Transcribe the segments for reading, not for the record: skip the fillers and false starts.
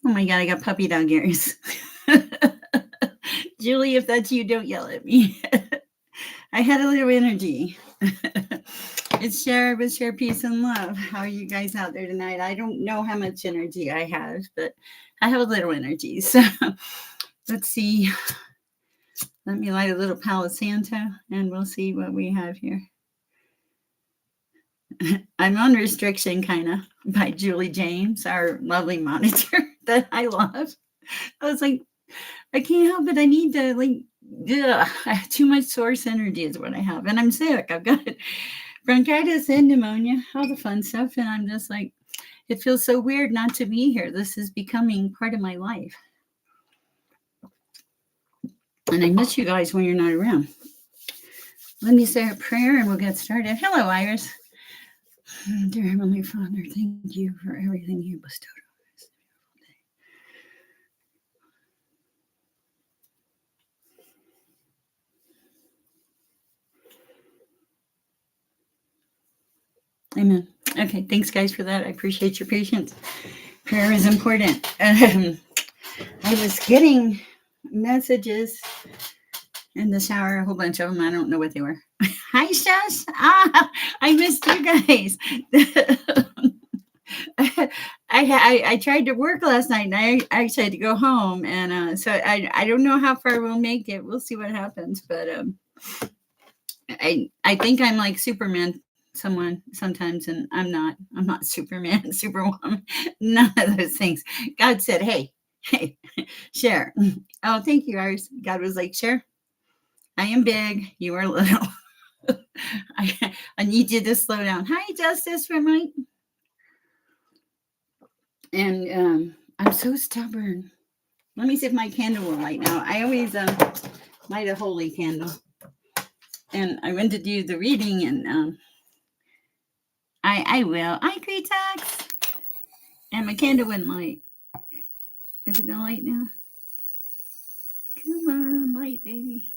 Oh my God, I got puppy dog ears. Julie, if that's you, don't yell at me. I had a little energy. It's share with share peace and love. How are you guys out there tonight? I don't know how much energy I have, but I have a little energy. So let's see. Let me light a little Palo Santo and we'll see what we have here. I'm on restriction, kind of, by Julie James, our lovely monitor that I love. I was like, I can't help it. I need to, like, I have too much source energy, is what I have. And I'm sick. I've got bronchitis and pneumonia, all the fun stuff. And I'm just like, it feels so weird not to be here. This is becoming part of my life. And I miss you guys when you're not around. Let me say a prayer and we'll get started. Hello, Iris. Dear Heavenly Father, thank you for everything you bestowed on us. Amen. Okay, thanks guys for that. I appreciate your patience. Prayer is important. I was getting messages in the shower, a whole bunch of them. I don't know what they were. Hi, Shush. I missed you guys. I tried to work last night and I actually had to go home. And so I don't know how far we'll make it. We'll see what happens. But I think I'm like Superman sometimes, and I'm not Superman, Superwoman, none of those things. God said, hey, share. Oh, thank you, Iris. God was like, share. I am big, you are little. I need you to slow down. Hi, Justice from Mike. And I'm so stubborn. Let me see if my candle will light now. I always light a holy candle. And I went to do the reading, and I will. I agree, Tax. And my candle wouldn't light. Is it gonna light now? Come on, light, baby.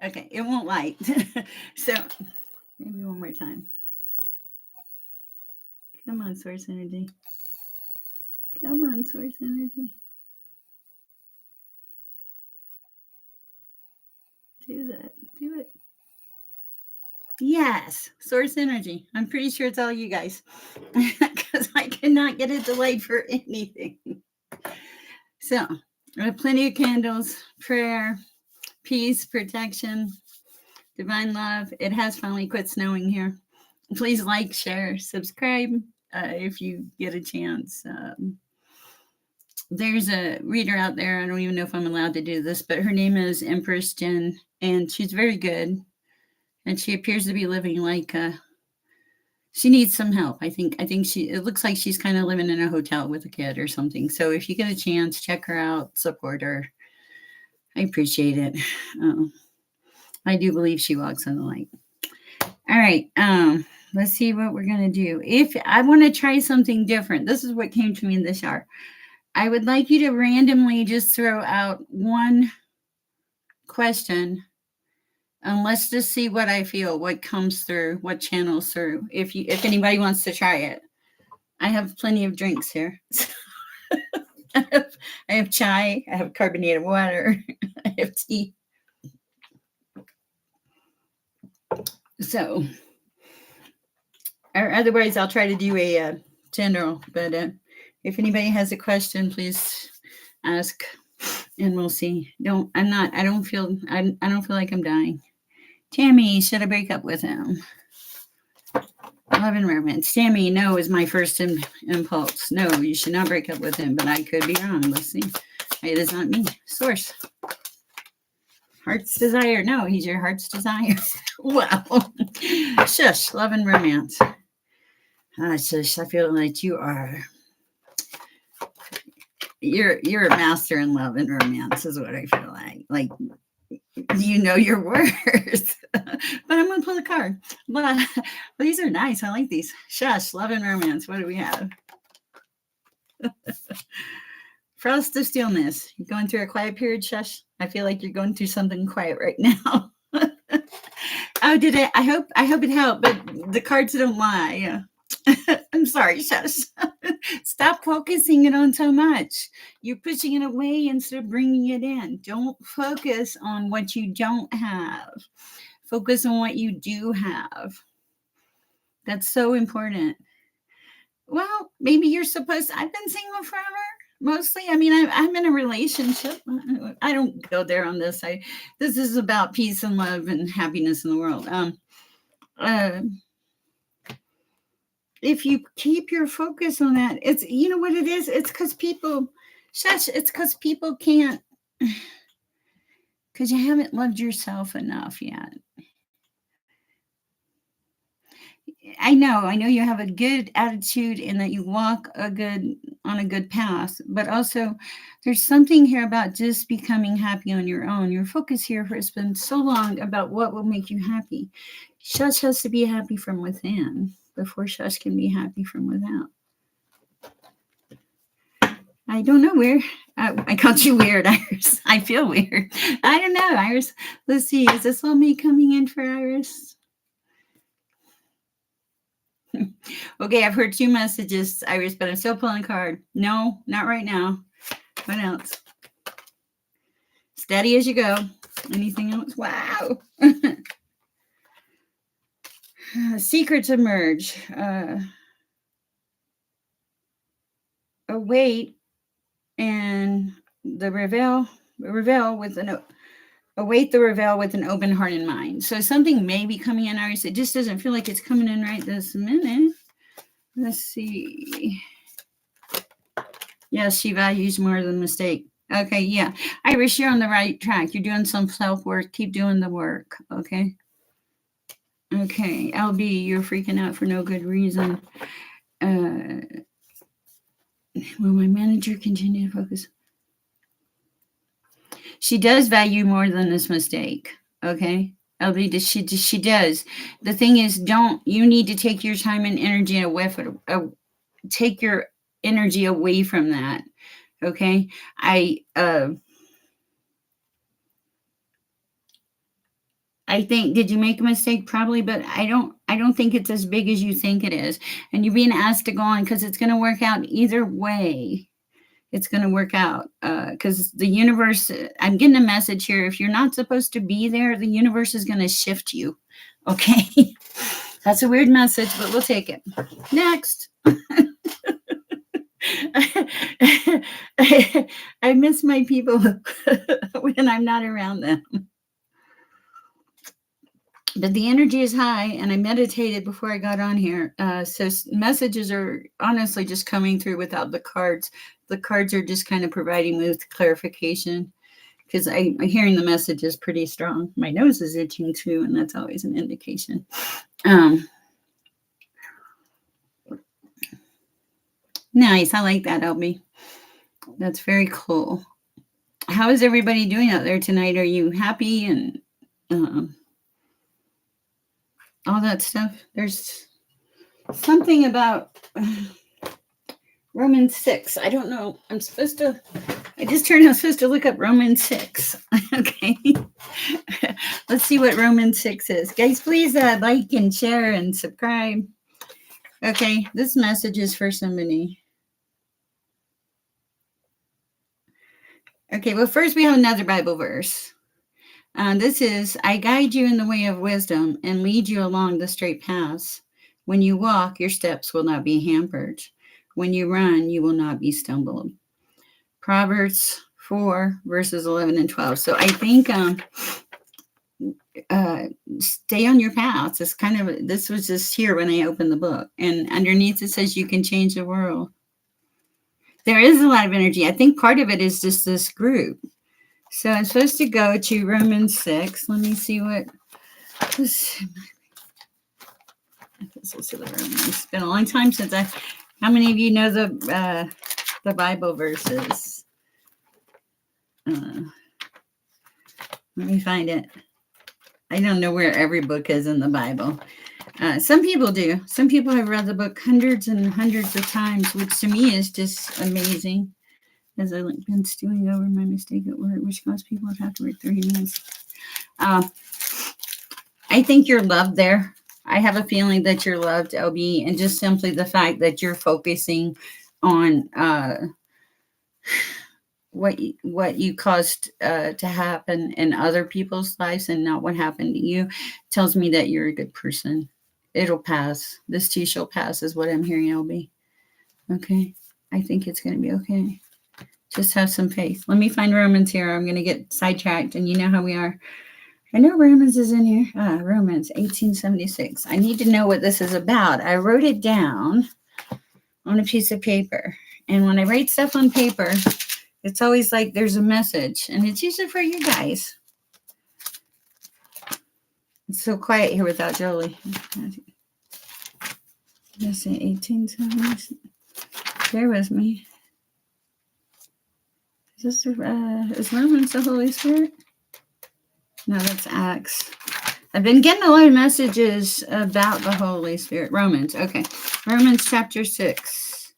Okay, it won't light. So maybe one more time. Come on, source energy. Come on, source energy. Do that. Do it. Yes, source energy. I'm pretty sure it's all you guys because I cannot get it to light for anything. So I have plenty of candles, prayer, peace, protection, divine love. It has finally quit snowing here. Please like, share, subscribe if you get a chance. There's a reader out there. I don't even know if I'm allowed to do this, but her name is Empress Jen, and she's very good. And she appears to be living like she needs some help. I think it looks like she's kind of living in a hotel with a kid or something. So if you get a chance, check her out, support her. I appreciate it. I do believe she walks on the light. All right. Let's see what we're going to do. If I want to try something different, this is what came to me in the shower. I would like you to randomly just throw out one question, and let's just see what I feel, what comes through, what channels through. If anybody wants to try it, I have plenty of drinks here. I have chai, I have carbonated water, I have tea. So, or otherwise, I'll try to do a general. But if anybody has a question, please ask, and we'll see. I don't feel like I'm dying. Tammy, should I break up with him? Love and romance. Tammy, no is my first impulse. No, you should not break up with him, but I could be wrong. Let's see. It is not me. Source. Heart's desire. No, he's your heart's desire. Wow. Shush. Love and romance. Shush. I feel like you're a master in love and romance is what I feel like. Like, you know your words. But I'm going to pull a card. But these are nice. I like these. Shush, love and romance. What do we have? Frost of stillness. You're going through a quiet period, Shush. I feel like you're going through something quiet right now. Oh, did it? I hope it helped, but the cards don't lie. I'm sorry, shush. Stop focusing it on so much. You're pushing it away instead of bringing it in. Don't focus on what you don't have. Focus on what you do have. That's so important. Well, maybe you're supposed to, I've been single forever. Mostly, I mean, I'm in a relationship. I don't go there on this. This is about peace and love and happiness in the world. Uh, if you keep your focus on that, it's, you know what it is? It's because people, shush, it's because people can't, because you haven't loved yourself enough yet. I know you have a good attitude and that you walk on a good path, but also there's something here about just becoming happy on your own. Your focus here has been so long about what will make you happy. Shush has to be happy from within before Shush can be happy from without. I don't know where. I called you weird, Iris. I feel weird. I don't know, Iris. Let's see. Is this all me coming in for Iris? Okay, I've heard 2 messages, Iris, but I'm still pulling a card. No, not right now. What else? Steady as you go. Anything else? Wow. Secrets emerge. Await and the reveal with an await the reveal with an open heart and mind. So something may be coming in, Iris. It just doesn't feel like it's coming in right this minute. Let's see. Yes, she values more than mistake. Okay, yeah. Iris, you're on the right track. You're doing some self-work. Keep doing the work, okay? Okay, LB, you're freaking out for no good reason. Will my manager continue to focus? She does value more than this mistake, okay? LB, she does. The thing is, you need to take your time and energy away from take your energy away from that, okay? I think, did you make a mistake? Probably, but I don't think it's as big as you think it is. And you're being asked to go on because it's going to work out either way. It's going to work out because the universe, I'm getting a message here. If you're not supposed to be there, the universe is going to shift you. Okay. That's a weird message, but we'll take it. Next. I miss my people when I'm not around them. But the energy is high, and I meditated before I got on here. So messages are honestly just coming through without the cards. The cards are just kind of providing me with clarification because I'm hearing the messages pretty strong. My nose is itching too, and that's always an indication. Nice. I like that, Elby. That's very cool. How is everybody doing out there tonight? Are you happy and all that stuff? There's something about Romans 6. I don't know. I was supposed to look up Romans 6. Okay. Let's see what Romans 6 is. Guys, please like and share and subscribe. Okay. This message is for somebody. Okay. Well, first we have another Bible verse. This is, I guide you in the way of wisdom and lead you along the straight paths. When you walk, your steps will not be hampered. When you run, you will not be stumbled. Proverbs 4, verses 11 and 12. So I think stay on your paths. It's kind of, this was just here when I opened the book. And underneath it says you can change the world. There is a lot of energy. I think part of it is just this group. So I'm supposed to go to Romans 6. Let me see what this. It's been a long time since how many of you know the Bible verses? Let me find it. I don't know where every book is in the Bible. Some people do. Some people have read the book hundreds and hundreds of times, which to me is just amazing. As I've been stewing over my mistake at work, which caused people to have to work 30 minutes. I think you're loved there. I have a feeling that you're loved, LB, and just simply the fact that you're focusing on what you caused to happen in other people's lives and not what happened to you tells me that you're a good person. It'll pass. This too shall pass, is what I'm hearing, LB. Okay, I think it's going to be okay. Just have some faith. Let me find Romans here. I'm going to get sidetracked, and you know how we are. I know Romans is in here. Romans 1876. I need to know what this is about. I wrote it down on a piece of paper. And when I write stuff on paper, it's always like there's a message. And it's usually for you guys. It's so quiet here without Jolie. Let's see, 1876. Bear with me. Is Romans the Holy Spirit? No, that's Acts. I've been getting a lot of messages about the Holy Spirit. Romans, okay. Romans chapter 6.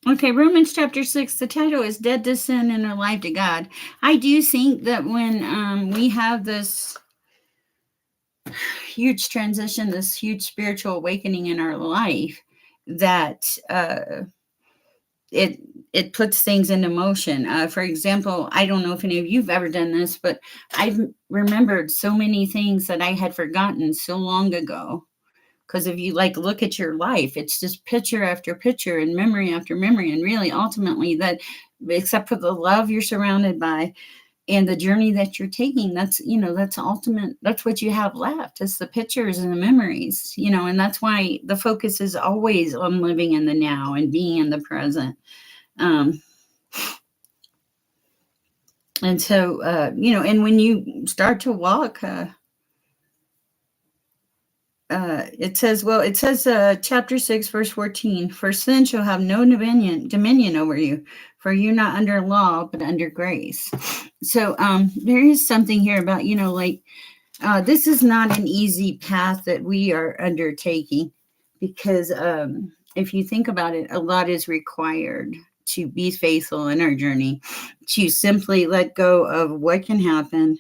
Okay, Romans chapter 6, the title is Dead to Sin and Alive to God. I do think that when we have this huge transition, this huge spiritual awakening in our life, that it puts things into motion. For example, I don't know if any of you've ever done this, but I've remembered so many things that I had forgotten so long ago. Because if you look at your life, it's just picture after picture and memory after memory. And really, ultimately, that except for the love you're surrounded by and the journey that you're taking, that's ultimate. That's what you have left. It's the pictures and the memories, and that's why the focus is always on living in the now and being in the present. And so, and when you start to walk, it says chapter 6, verse 14, for sin shall have no dominion over you, for you're not under law, but under grace. So there is something here about, this is not an easy path that we are undertaking, because if you think about it, a lot is required to be faithful in our journey, to simply let go of what can happen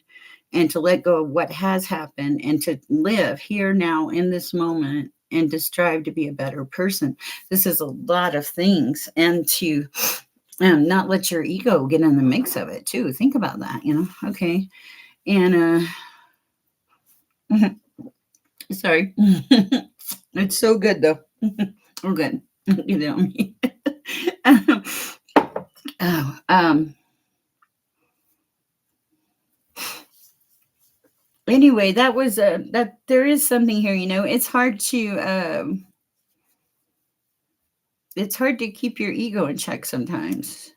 and to let go of what has happened and to live here now in this moment and to strive to be a better person. This is a lot of things, and to not let your ego get in the mix of it too. Think about that, okay. And sorry. It's so good though. Oh, good. You know me. Anyway, that was that there is something here, it's hard to keep your ego in check sometimes.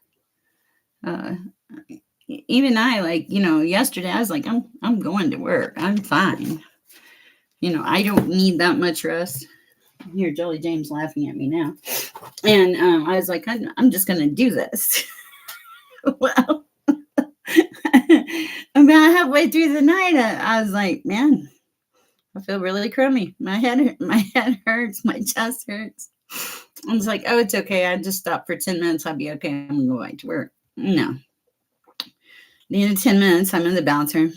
Even I, yesterday I was like, I'm going to work. I'm fine. I don't need that much rest. Here, Jolie James laughing at me now. And I was like, I'm just going to do this. Well, about halfway through the night, I was like, man, I feel really crummy. My head hurts. My chest hurts. I was like, oh, it's okay. I just stop for 10 minutes. I'll be okay. I'm going to go back to work. No. The end of 10 minutes, I'm in the bathroom,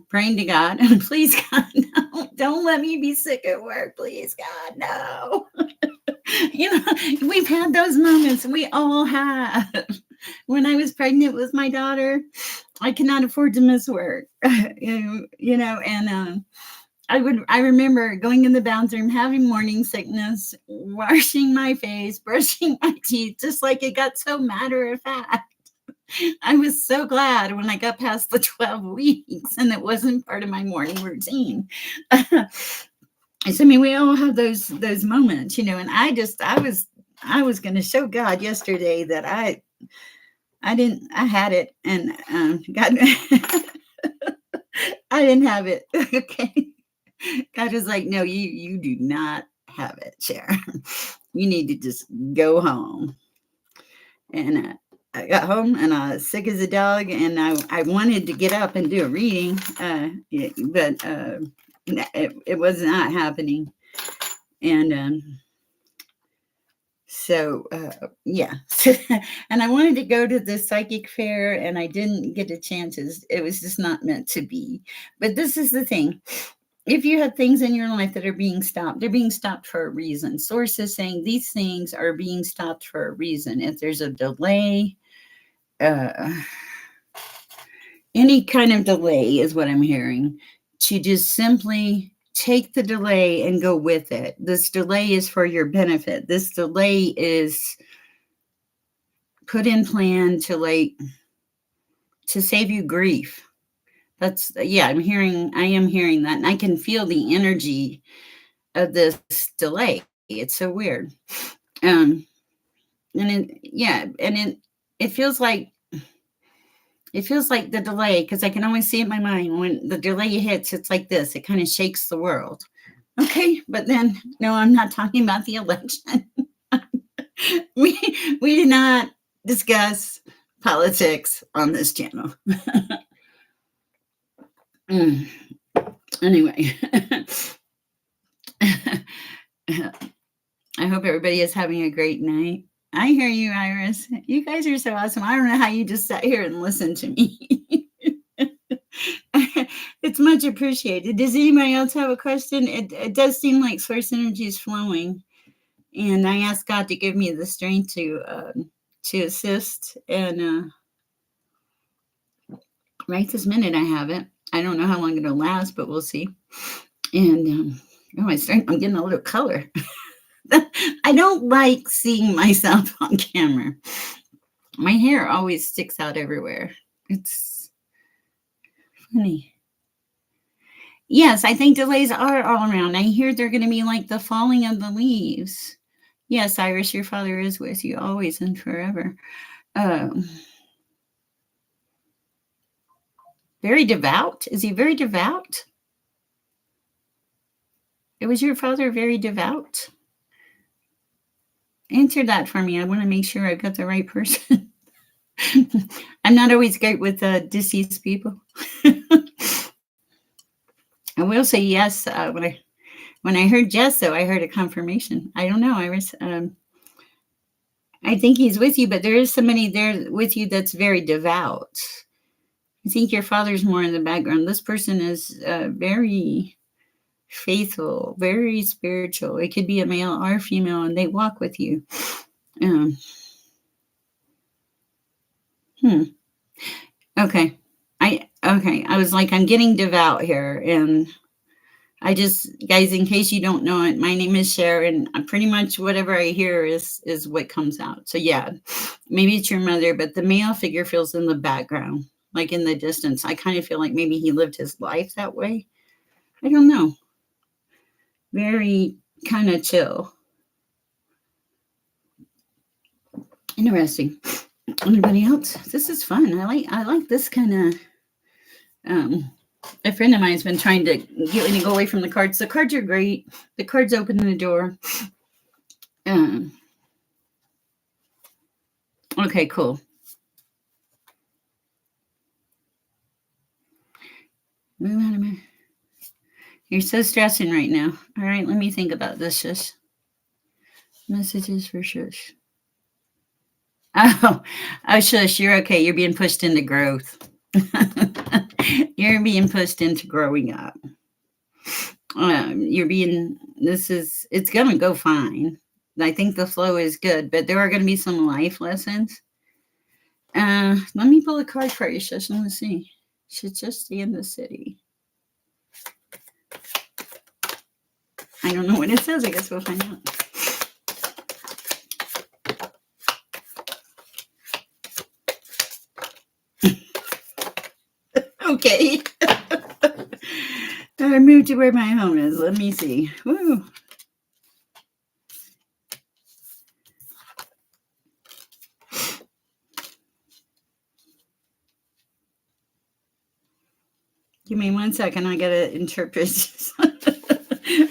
praying to God. Please, God, no, don't let me be sick at work. Please, God, no. We've had those moments. We all have. When I was pregnant with my daughter, I could not afford to miss work, and I remember going in the bathroom, having morning sickness, washing my face, brushing my teeth, just like it got so matter of fact. I was so glad when I got past the 12 weeks and it wasn't part of my morning routine. I mean, we all have those moments, and I was going to show God yesterday that I had it, and God, I didn't have it. Okay. God was like, no, you do not have it, Sharon. You need to just go home. And I got home and I was sick as a dog, and I wanted to get up and do a reading, but it was not happening. And so yeah. And I wanted to go to the psychic fair, and I didn't get a chance. It was just not meant to be. But this is the thing. If you have things in your life that are being stopped, they're being stopped for a reason. Source is saying these things are being stopped for a reason. If there's a delay, uh, any kind of delay is what I'm hearing, to just simply take the delay and go with it. This delay is for your benefit. This delay is put in plan to save you grief. That's, yeah, I am hearing that, and I can feel the energy of this delay. It's so weird. Um, and yeah, and it feels like the delay, because I can always see it in my mind when the delay hits. It's like this. It kind of shakes the world. Okay, but then no, I'm not talking about the election. we did not discuss politics on this channel. Anyway, I hope everybody is having a great night. I hear you, Iris. You guys are so awesome. I don't know how you just sat here and listened to me. It's much appreciated. Does anybody else have a question? It does seem like source energy is flowing, and I ask God to give me the strength to assist. And right this minute, I have it. I don't know how long it'll last, but we'll see. And oh, my strength! I'm getting a little color. I don't like seeing myself on camera. My hair always sticks out everywhere. It's funny. Yes, I think delays are all around. I hear they're going to be like the falling of the leaves. Yes, Iris, your father is with you always and forever. Very devout. Is he very devout? Was your father very devout? Answer that for me. I want to make sure I've got the right person. I'm not always great with deceased people. I will say yes. When I heard yes, though, I heard a confirmation. I don't know, Iris. I think he's with you, but there is somebody there with you that's very devout. I think your father's more in the background. This person is very faithful, very spiritual. It could be a male or female, and they walk with you. Okay. I was like, I'm getting devout here, and I just, guys, in case you don't know it, my name is Sharon. Pretty much whatever I hear is what comes out. So yeah, maybe it's your mother, but the male figure feels in the background, like in the distance. I kind of feel like maybe he lived his life that way. I don't know. Very kind of chill. Interesting. Anybody else? This is fun. I like this kind of. A friend of mine has been trying to get me to go away from the cards. The cards are great. The cards open the door. Okay, cool. Move out of me. You're so stressing right now. All right, let me think about this. Shush. Messages for shush. Oh, shush. You're okay. You're being pushed into growth. You're being pushed into growing up. It's going to go fine. I think the flow is good, but there are going to be some life lessons. Let me pull a card for you, Shush. Let's see. Should just stay in the city. I don't know what it says. I guess we'll find out. Okay. I moved to where my home is. Let me see. Woo. Give me 1 second. I gotta interpret. All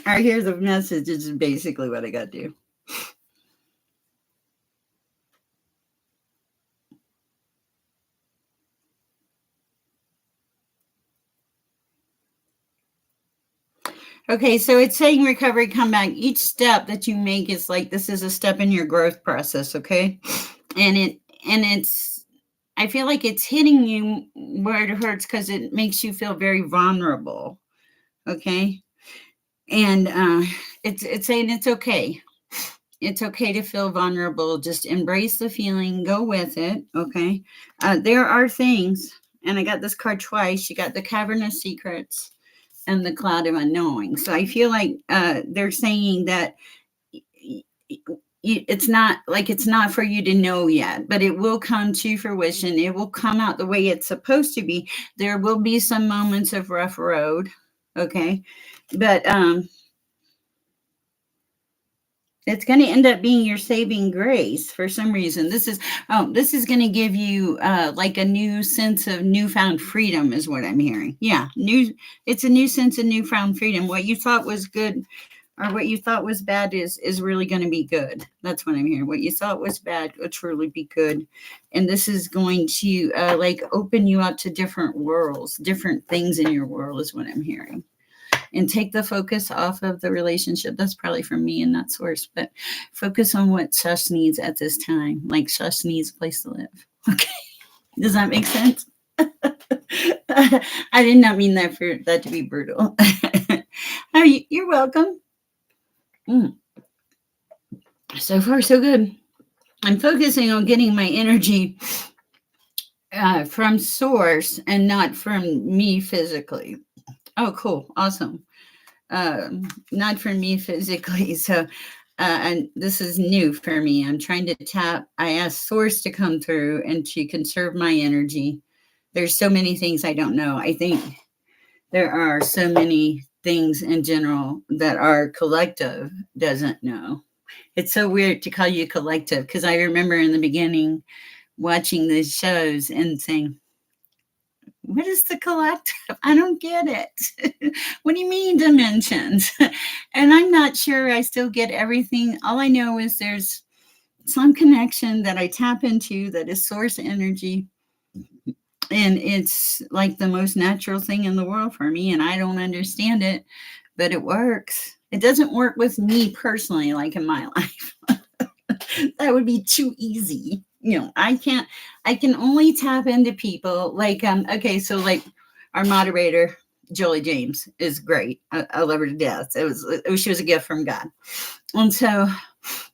right, here's the message. This is basically what I gotta do. Okay, so it's saying recovery, comeback. Each step that you make is like this is a step in your growth process, okay? And it's I feel like it's hitting you where it hurts because it makes you feel very vulnerable, okay? And it's saying it's okay. It's okay to feel vulnerable. Just embrace the feeling, go with it, okay? There are things, and I got this card twice. You got the Cavern of Secrets and the Cloud of Unknowing. So I feel like they're saying that it's not like it's not for you to know yet, but it will come to fruition. It will come out the way it's supposed to be. There will be some moments of rough road, okay? But it's going to end up being your saving grace for some reason. This is going to give you like a new sense of newfound freedom is what I'm hearing. Yeah, it's a new sense of newfound freedom. What you thought was good or what you thought was bad is really going to be good. That's what I'm hearing. What you thought was bad will truly be good. And this is going to like open you up to different worlds, different things in your world is what I'm hearing. And take the focus off of the relationship. That's probably from me and not source, but focus on what Shush needs at this time. Like Shush needs a place to live. Okay. Does that make sense? I did not mean that for that to be brutal. How are you? You're welcome. So far, so good. I'm focusing on getting my energy from source and not from me physically. Oh, cool. Awesome. Not for me physically. So, and this is new for me. I'm trying to tap. I asked Source to come through and to conserve my energy. There's so many things I don't know. I think there are so many things in general that our collective doesn't know. It's so weird to call you collective because I remember in the beginning watching these shows and saying, what is the collective? I don't get it. What do you mean dimensions? And I'm not sure I still get everything. All I know is there's some connection that I tap into that is source energy. And it's like the most natural thing in the world for me. And I don't understand it, but it works. It doesn't work with me personally, like in my life. That would be too easy. I can only tap into people like okay, so like our moderator Jolie James is great. I love her to death. She was a gift from God. And so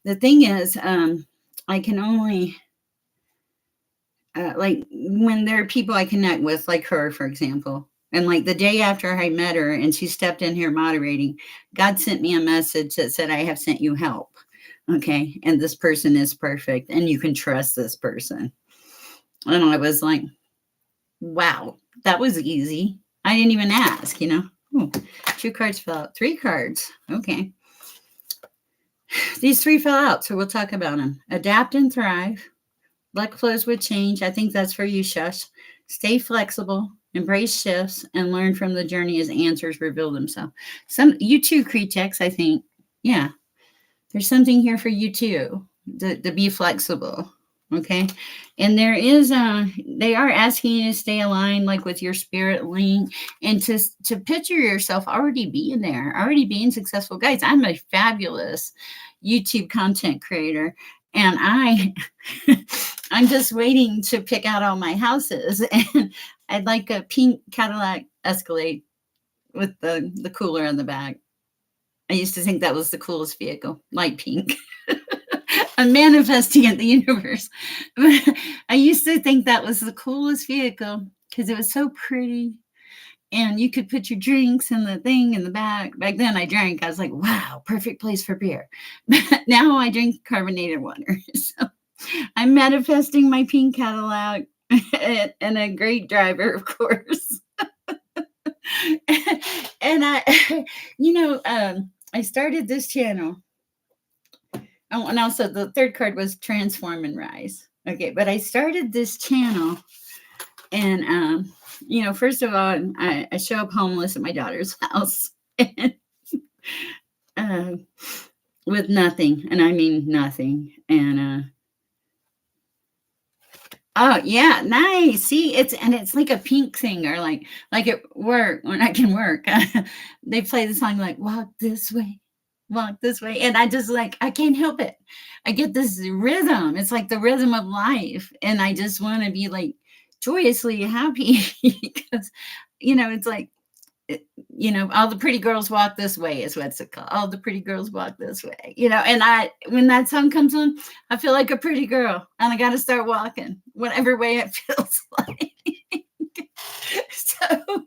the thing is I can only like when there are people I connect with, like her, for example, and like the day after I met her and she stepped in here moderating, God sent me a message that said, I have sent you help. Okay. And this person is perfect and you can trust this person. And I was like, wow, that was easy. I didn't even ask, Ooh, 2 cards fell out. 3 cards. Okay. These 3 fell out, so we'll talk about them. Adapt and thrive. Luck flows with change. I think that's for you, Shush. Stay flexible, embrace shifts, and learn from the journey as answers reveal themselves. You too, Cretex, I think. Yeah. There's something here for you too, to be flexible. Okay. And there is they are asking you to stay aligned, like with your spirit link, and to picture yourself already being there, already being successful. Guys, I'm a fabulous YouTube content creator. And I'm just waiting to pick out all my houses. And I'd like a pink Cadillac Escalade with the cooler on the back. I used to think that was the coolest vehicle, light pink. I'm manifesting in the universe. I used to think that was the coolest vehicle because it was so pretty. And you could put your drinks in the thing in the back. Back then I drank. I was like, wow, perfect place for beer. But now I drink carbonated water. So I'm manifesting my pink Cadillac and a great driver, of course. And I started this channel. Oh, and also the 3rd card was transform and rise. Okay, but I started this channel and first of all, I show up homeless at my daughter's house and, with nothing, and I mean nothing. And Oh, yeah, nice. See, it's like a pink thing or like at work, when I can work, they play the song like, walk this way," and I just like I can't help it. I get this rhythm. It's like the rhythm of life, and I just wanna be, like, joyously happy because, it's like it, all the pretty girls walk this way is what's it called. All the pretty girls walk this way, and when that song comes on, I feel like a pretty girl and I got to start walking whatever way it feels like. So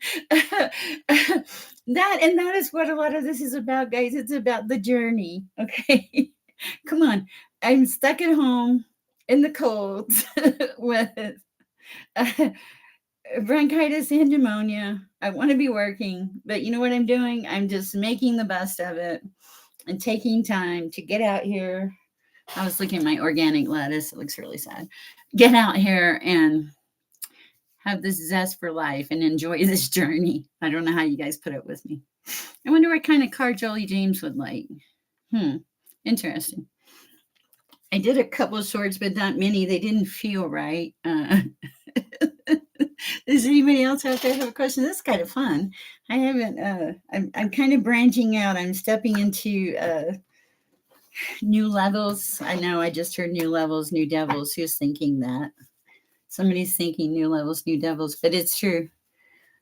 that is what a lot of this is about, guys. It's about the journey. Okay. Come on. I'm stuck at home in the cold with uh, bronchitis and pneumonia. I want to be working, but you know what I'm doing? I'm just making the best of it and taking time to get out here. I was looking at my organic lettuce. It looks really sad. Get out here and have this zest for life and enjoy this journey. I don't know how you guys put it with me. I wonder what kind of car Jolie James would like. Interesting. I did a couple of shorts, but not many. They didn't feel right. Does anybody else out there have a question? This is kind of fun. I haven't. I'm kind of branching out. I'm stepping into new levels. I know. I just heard new levels, new devils. Who's thinking that? Somebody's thinking new levels, new devils. But it's true.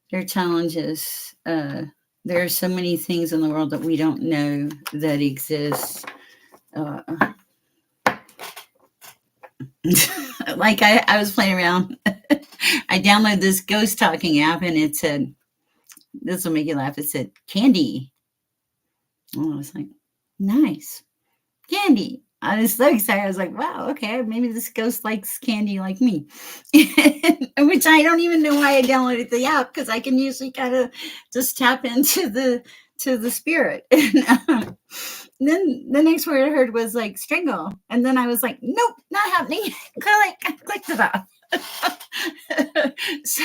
There are challenges. There are so many things in the world that we don't know that exist. Uh, like I was playing around. I downloaded this ghost talking app and it said, this will make you laugh. It said candy. Oh, I was like, nice. Candy. I was so excited. I was like, wow, okay, maybe this ghost likes candy like me. Which I don't even know why I downloaded the app because I can usually kind of just tap into the spirit. And then the next word I heard was like strangle. And then I was like, nope, not happening. Click it off. So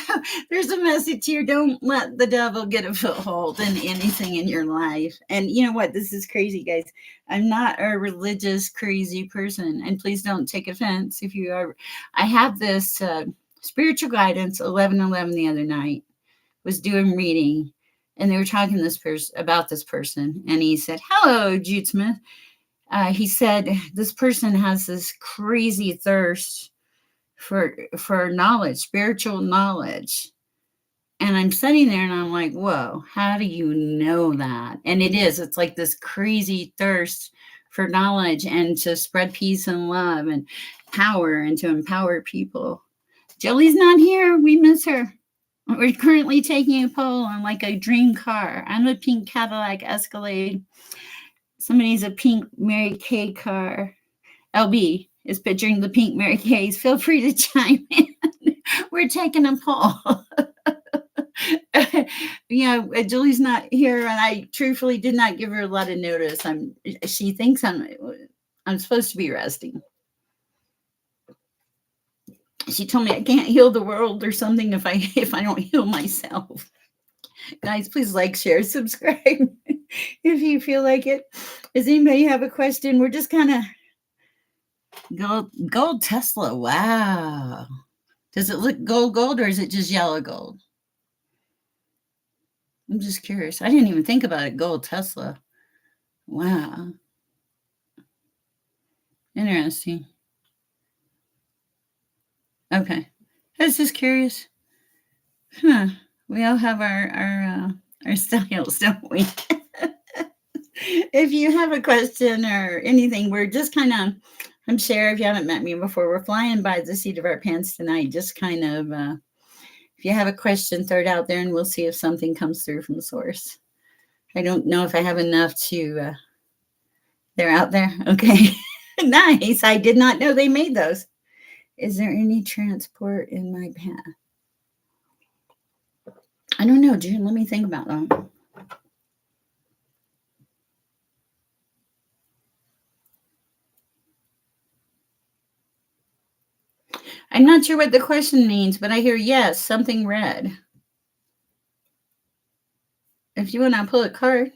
there's a message here. Don't let the devil get a foothold in anything in your life. And you know what? This is crazy, guys. I'm not a religious crazy person. And please don't take offense if you are. I have this spiritual guidance 11:11 the other night, was doing reading, and they were talking to this person about this person, and he said, hello, Jude Smith. He said this person has this crazy thirst for knowledge, spiritual knowledge. And I'm sitting there and I'm like, whoa, how do you know that? And it's like this crazy thirst for knowledge and to spread peace and love and power and to empower people. Jolie's not here. We miss her. We're currently taking a poll on like a dream car. I'm a pink Cadillac Escalade. Somebody's a pink Mary Kay car. LB is picturing the pink Mary Kays. Feel free to chime in. We're taking a poll. Julie's not here, and I truthfully did not give her a lot of notice. She thinks I'm supposed to be resting. She told me I can't heal the world or something if I don't heal myself. Guys, please like, share, subscribe if you feel like it. Does anybody have a question? We're just kind of gold Tesla. Wow. Does it look gold or is it just yellow gold? I'm just curious. I didn't even think about it. Gold Tesla. Wow. Interesting. Okay. I was just curious. Huh. We all have our styles, don't we? If you have a question or anything, we're just kind of, I'm sure if you haven't met me before, we're flying by the seat of our pants tonight. Just kind of, if you have a question, throw it out there and we'll see if something comes through from source. I don't know if I have enough to, they're out there. Okay. Nice. I did not know they made those. Is there any transport in my path? I don't know, June. Let me think about that. I'm not sure what the question means, but I hear yes, something red. If you want to pull a card,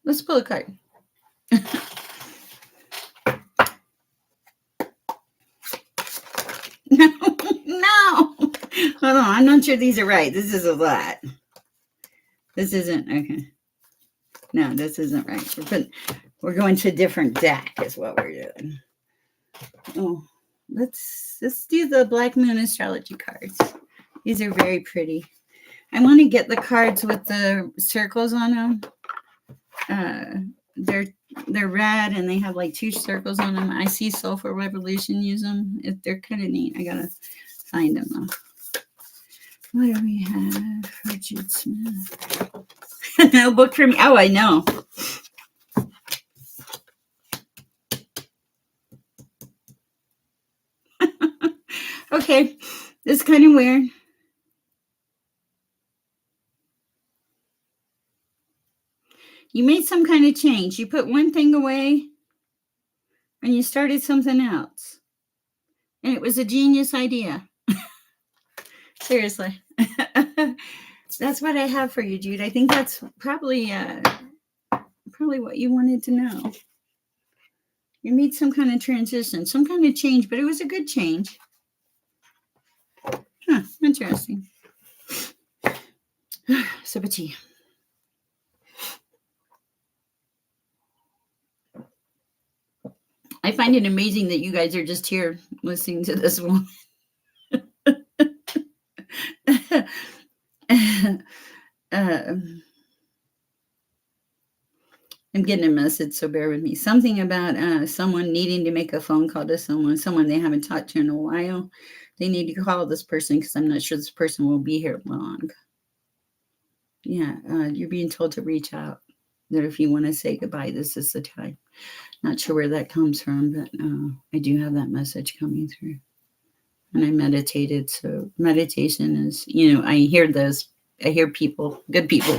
let's pull a card. Hold on, I'm not sure these are right. This is a lot. This isn't okay. No, this isn't right. We're going to a different deck, is what we're doing. Oh, let's do the Black Moon astrology cards. These are very pretty. I want to get the cards with the circles on them. They're red and they have like 2 circles on them. I see Sulfur Revolution use them. They're kind of neat. I gotta find them though. What do we have for Jude Smith? No book for me. Oh, I know. Okay, this is kind of weird. You made some kind of change. You put one thing away and you started something else. And it was a genius idea. Seriously. That's what I have for you, Jude. I think that's probably what you wanted to know. You made some kind of transition, some kind of change, but it was a good change. Huh, interesting. Sip of tea. I find it amazing that you guys are just here listening to this one. I'm getting a message, so bear with me. Something about someone needing to make a phone call to someone they haven't talked to in a while. They need to call this person because I'm not sure this person will be here long. Yeah, you're being told to reach out. That if you want to say goodbye, this is the time. Not sure where that comes from, but I do have that message coming through. And I meditated, so meditation is, I hear those. I hear people, good people.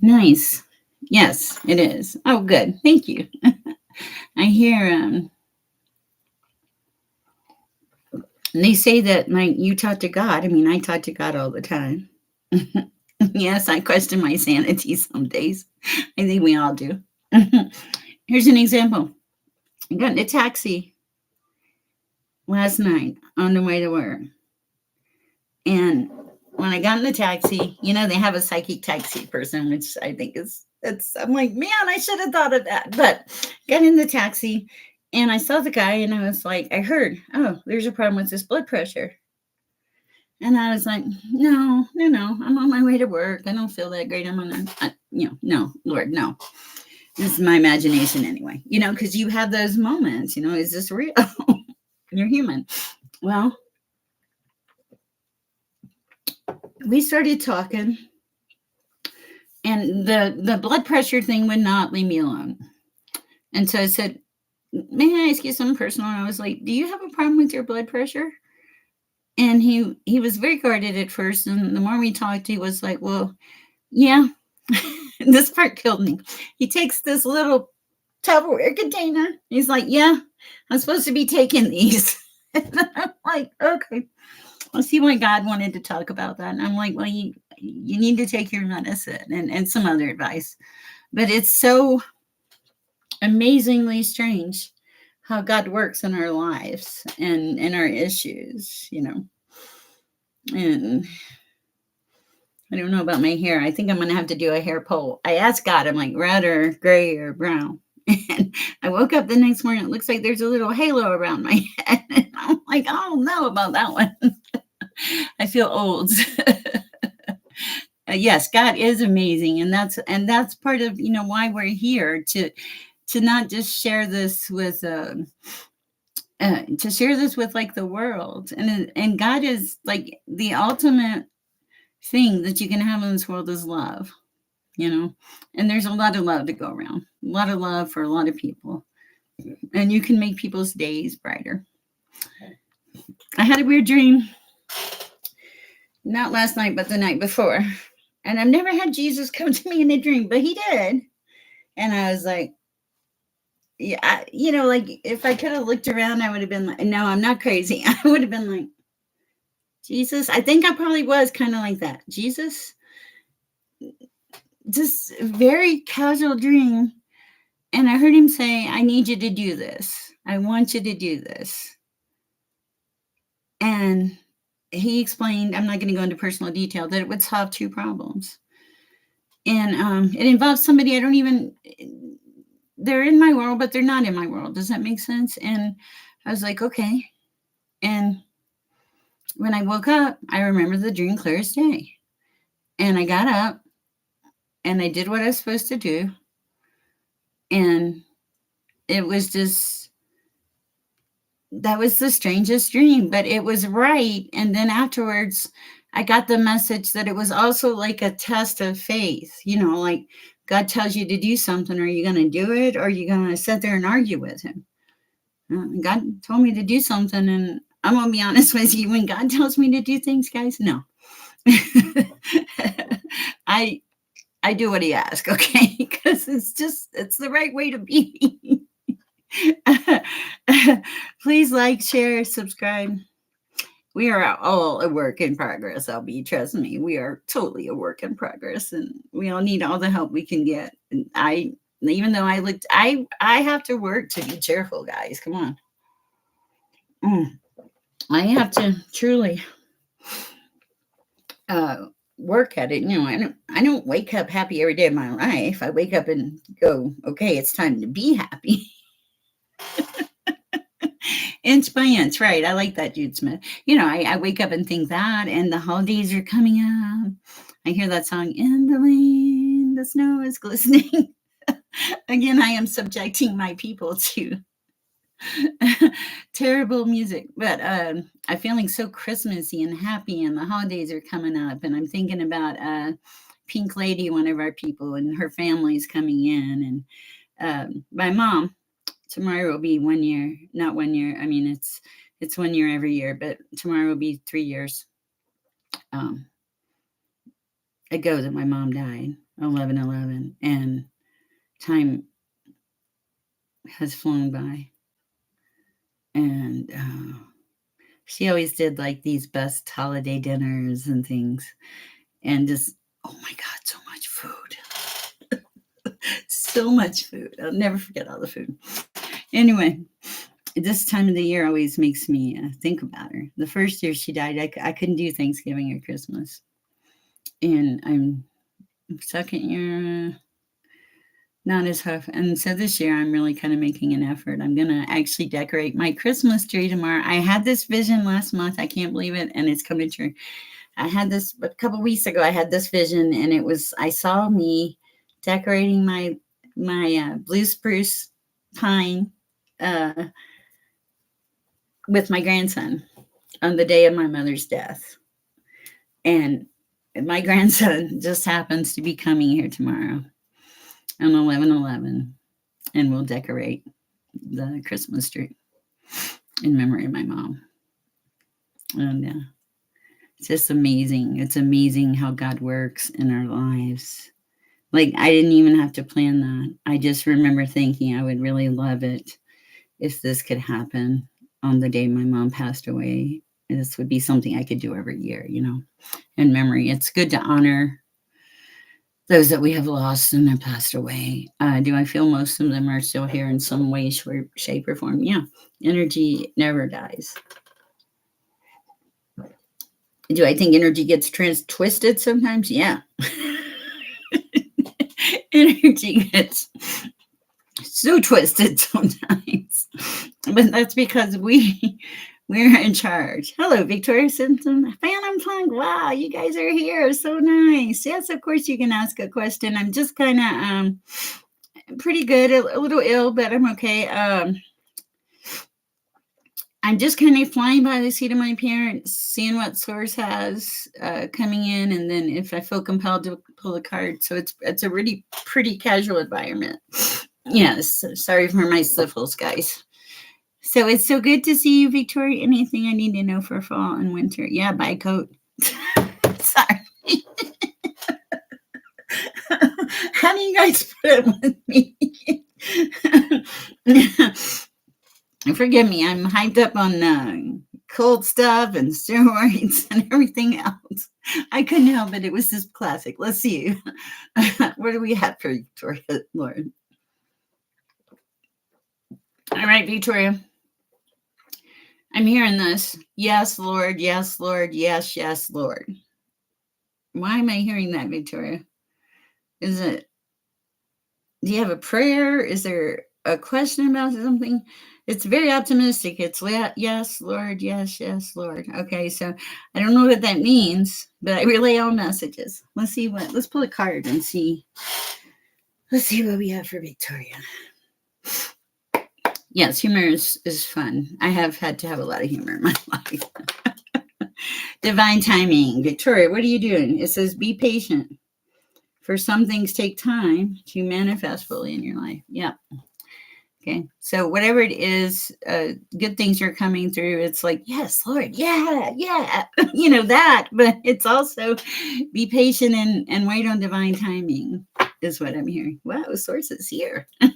Nice. Yes, it is. Oh, good. Thank you. I hear they say that you talk to God. I mean, I talk to God all the time. Yes, I question my sanity some days. I think we all do. Here's an example. I got in a taxi last night on the way to work. And when I got in the taxi, they have a psychic taxi person, which I think I'm like, man, I should have thought of that. But got in the taxi and I saw the guy and I was like, I heard, oh, there's a problem with this blood pressure. And I was like, no, I'm on my way to work. I don't feel that great. I'm on no, Lord, no. This is my imagination anyway, because you have those moments, is this real? You're human. Well, we started talking and the blood pressure thing would not leave me alone. And so I said, may I ask you something personal? And I was like, do you have a problem with your blood pressure? And he was very guarded at first. And the more we talked, he was like, well, yeah. This part killed me. He takes this little Tupperware container. He's like, yeah, I'm supposed to be taking these. And I'm like, okay. I'll see why God wanted to talk about that. And I'm like, well, you need to take your medicine and some other advice. But it's so amazingly strange how God works in our lives and in our issues, And I don't know about my hair. I think I'm going to have to do a hair poll. I asked God, I'm like, red or gray or brown? And I woke up the next morning. It looks like there's a little halo around my head. And I'm like, I don't know about that one. I feel old. Yes, God is amazing. And that's part of, why we're here to not just share this with, to share this with like the world. And God is like the ultimate thing that you can have in this world is love, and there's a lot of love to go around, a lot of love for a lot of people, and you can make people's days brighter. I had a weird dream, not last night, but the night before, and I've never had Jesus come to me in a dream, but he did. And I was like, yeah, like if I could have looked around, I would have been like, no, I'm not crazy. I would have been like, Jesus, I think I probably was kind of like that. Jesus, just very casual dream. And I heard him say, I need you to do this. I want you to do this. And he explained, I'm not going to go into personal detail, that it would solve two problems. And it involves somebody I don't even, they're in my world, but they're not in my world. Does that make sense? And I was like, okay. And when I woke up, I remember the dream clear as day. And I got up and I did what I was supposed to do. And it was just, that was the strangest dream, but it was right. And then afterwards, I got the message that it was also like a test of faith. Like God tells you to do something. Are you going to do it? Or are you going to sit there and argue with him? God told me to do something. And I'm going to be honest with you. When God tells me to do things, guys, no. I do what he asks, okay? Because it's the right way to be. Please like, share, subscribe. We are all a work in progress, LB. Trust me, we are totally a work in progress, and we all need all the help we can get. And even though I have to work to be cheerful, guys. Come on. I have to truly work at it. I don't wake up happy every day of my life. I wake up and go, okay, it's time to be happy. Inch by inch, right? I like that, Jude Smith. I wake up and think that, and the holidays are coming up. I hear that song, "In the lane, the snow is glistening." Again, I am subjecting my people to terrible music, but I'm feeling so Christmassy and happy, and the holidays are coming up, and I'm thinking about Pink Lady, one of our people, and her family's coming in, and my mom. Tomorrow will be 1 year, not 1 year. I mean, it's 1 year every year, but tomorrow will be 3 years ago that my mom died, 11/11, and time has flown by. And she always did like these best holiday dinners and things, and just, oh my God, so much food. So much food. I'll never forget all the food. Anyway, this time of the year always makes me think about her. The first year she died, I couldn't do Thanksgiving or Christmas. And I'm second year, not as tough. And so this year I'm really kind of making an effort. I'm going to actually decorate my Christmas tree tomorrow. I had this vision last month. I can't believe it. And it's coming true. I had this a couple weeks ago. I had this vision, and I saw me decorating my blue spruce pine with my grandson on the day of my mother's death. And my grandson just happens to be coming here tomorrow on 11/11, and we'll decorate the Christmas tree in memory of my mom. And it's just amazing. It's amazing how God works in our lives. Like, I didn't even have to plan that. I just remember thinking I would really love it if this could happen on the day my mom passed away. And this would be something I could do every year, in memory. It's good to honor those that we have lost and have passed away. Do I feel most of them are still here in some way, shape, or form? Yeah. Energy never dies. Do I think energy gets twisted sometimes? Yeah. Energy gets so twisted sometimes, but that's because we're in charge. Hello, Victoria Simpson, Phantom Punk. Wow, you guys are here. So nice. Yes, of course you can ask a question. I'm just kind of pretty good, a little ill, but I'm okay. I'm just kind of flying by the seat of my pants, seeing what source has coming in, and then if I feel compelled to pull a card. So it's a really pretty casual environment. Yes, sorry for my sniffles, guys. So it's so good to see you, Victoria. Anything I need to know for fall and winter? Yeah, buy a coat. Sorry. How do you guys put it with me? Forgive me, I'm hyped up on cold stuff and steroids and everything else. I couldn't help it. It was just classic. Let's see. What do we have for Victoria, Lauren? All right, Victoria. I'm hearing this. Yes, Lord. Yes, Lord. Yes, yes, Lord. Why am I hearing that, Victoria? Is it, do you have a prayer? Is there a question about something? It's very optimistic. It's yes, Lord. Yes, yes, Lord. Okay, so I don't know what that means, but I relay all messages. Let's pull a card and see. Let's see what we have for Victoria. Yes, humor is fun. I have had to have a lot of humor in my life. Divine timing. Victoria, what are you doing? It says be patient. For some things take time to manifest fully in your life. Yeah. Okay. So whatever it is, good things are coming through. It's like, yes, Lord, yeah, yeah, that. But it's also be patient and wait on divine timing is what I'm hearing. Wow, sources here. All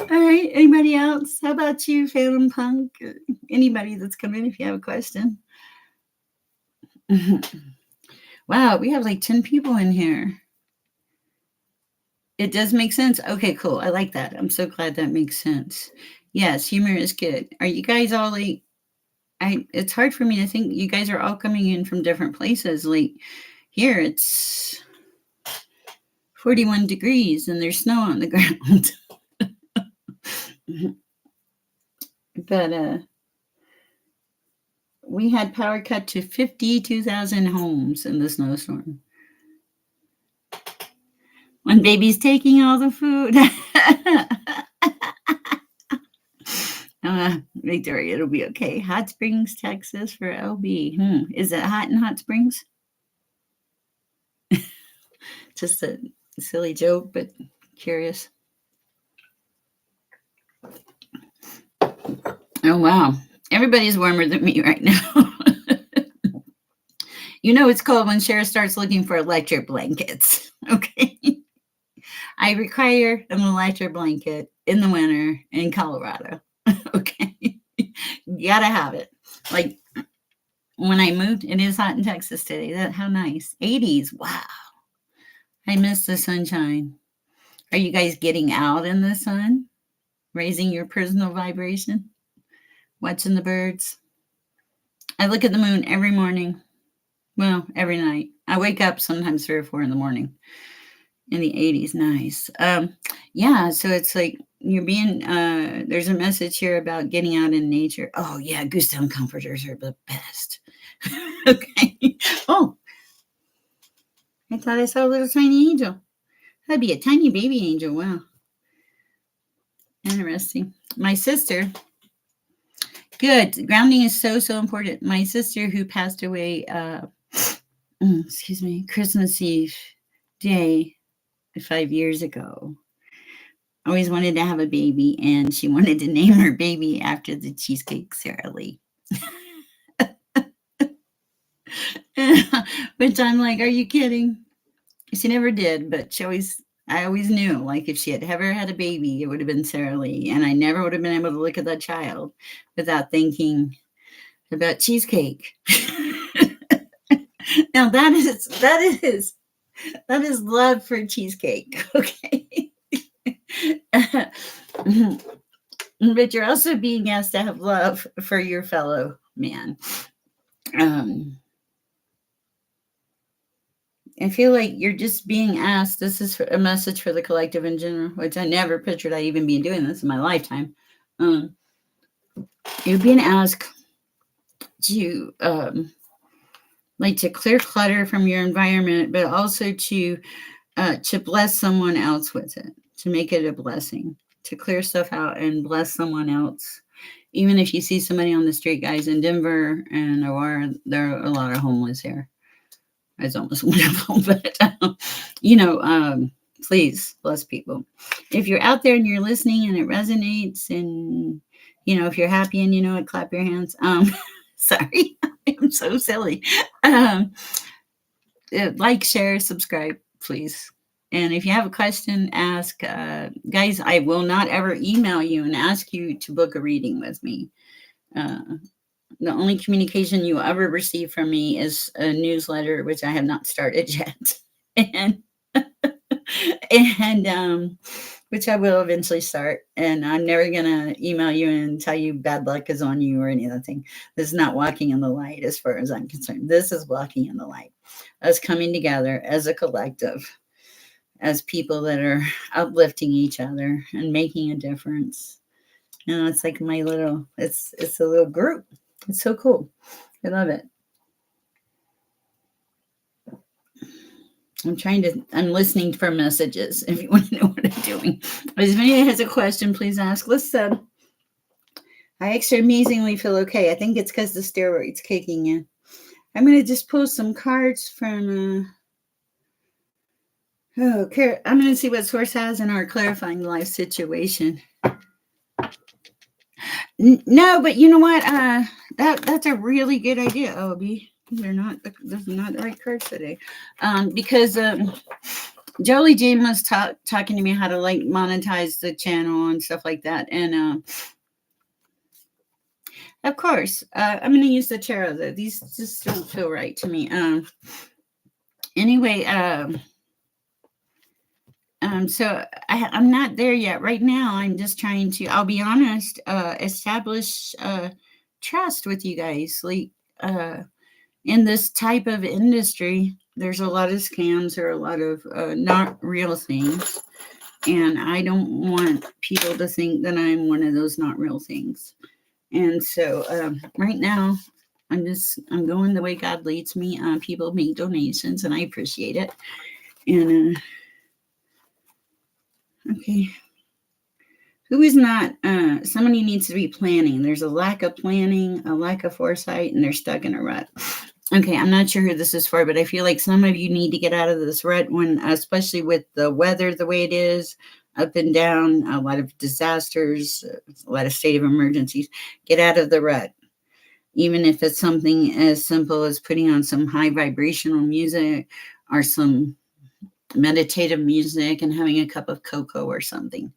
right. Anybody else? How about you, Phantom Punk? Anybody that's come in if you have a question. Wow, we have like 10 people in here. It does make sense. Okay, cool. I like that. I'm so glad that makes sense. Yes, humor is good. Are you guys all like, it's hard for me to think you guys are all coming in from different places. Like here it's 41 degrees and there's snow on the ground. But we had power cut to 52,000 homes in the snowstorm. When baby's taking all the food. Victoria, it'll be okay. Hot Springs, Texas for LB. Is it hot in Hot Springs? Just a silly joke, but curious. Oh, wow. Everybody's warmer than me right now. It's cold when Cher starts looking for electric blankets. Okay. I require an electric blanket in the winter in Colorado. Okay. You gotta have it. Like when I moved, it is hot in Texas today. How nice. 80s. Wow. I miss the sunshine. Are you guys getting out in the sun? Raising your personal vibration? Watching the birds? I look at the moon every morning. Well, every night. I wake up sometimes 3 or 4 in the morning. In the 80s. Nice. Yeah, so it's like you're being there's a message here about getting out in nature. Oh yeah, goose down comforters are the best. Okay. Oh, I thought I saw a little tiny angel. That'd be a tiny baby angel. Wow. Interesting. My sister. Good. Grounding is so important. My sister who passed away excuse me, Christmas Eve day 5 years ago. Always wanted to have a baby, and she wanted to name her baby after the Cheesecake Sarah Lee. Which I'm like, are you kidding? She never did, but I always knew, like, if she had ever had a baby, it would have been Sarah Lee, and I never would have been able to look at that child without thinking about cheesecake. Now that is love for cheesecake. Okay. But you're also being asked to have love for your fellow man. I feel like you're just being asked. This is a message for the collective in general, which I never pictured I'd even be doing this in my lifetime. You're being asked to to clear clutter from your environment, but also to bless someone else with it, to make it a blessing, to clear stuff out and bless someone else. Even if you see somebody on the street, guys, in Denver and Aurora, there are a lot of homeless here. It's almost wonderful, but please bless people. If you're out there and you're listening and it resonates, and if you're happy and you know it, clap your hands. Sorry, I'm so silly. Like, share, subscribe, please. And if you have a question, ask. Guys, I will not ever email you and ask you to book a reading with me. The only communication you ever receive from me is a newsletter, which I have not started yet. And which I will eventually start. And I'm never going to email you and tell you bad luck is on you or any other thing. This is not walking in the light as far as I'm concerned. This is walking in the light, us coming together as a collective, as people that are uplifting each other and making a difference. It's like it's a little group. It's so cool. I love it. I'm listening for messages if you want to know what I'm doing. If anybody has a question, please ask. Listen, I actually amazingly feel okay. I think it's because the steroids kicking in. I'm going to just pull some cards from, I'm going to see what Source has in our clarifying life situation. No, but you know what? That's a really good idea, Obi. Those are not the right cards today. Because Jolie Jane was talking to me how to like monetize the channel and stuff like that. And of course, I'm going to use the tarot though. These just don't feel right to me. Anyway, so I'm not there yet. Right now, I'm just trying to, I'll be honest, establish trust with you guys. Like, in this type of industry, there's a lot of scams or a lot of not real things. And I don't want people to think that I'm one of those not real things. And so right now, I'm going the way God leads me. People make donations and I appreciate it. And okay. Who is not, somebody needs to be planning. There's a lack of planning, a lack of foresight, and they're stuck in a rut. Okay, I'm not sure who this is for, but I feel like some of you need to get out of this rut when, especially with the weather the way it is, up and down, a lot of disasters, a lot of state of emergencies. Get out of the rut. Even if it's something as simple as putting on some high vibrational music or some meditative music and having a cup of cocoa or something.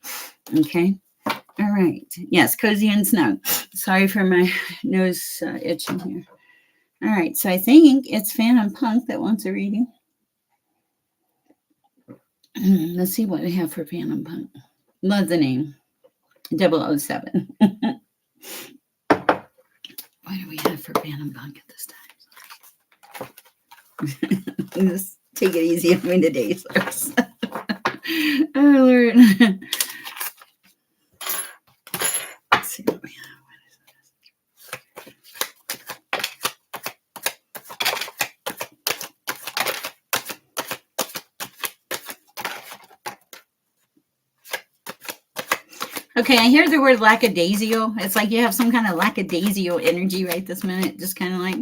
Okay. All right. Yes, cozy and snug. Sorry for my nose itching here. All right, so I think it's Phantom Punk that wants a reading. Let's see what I have for Phantom Punk. Love the name. 007. What do we have for Phantom Punk at this time? Just take it easy on me today, folks. Oh, Lord. Let's see what we have. Okay, I hear the word lackadaisical. It's like you have some kind of lackadaisical energy right this minute. Just kind of like,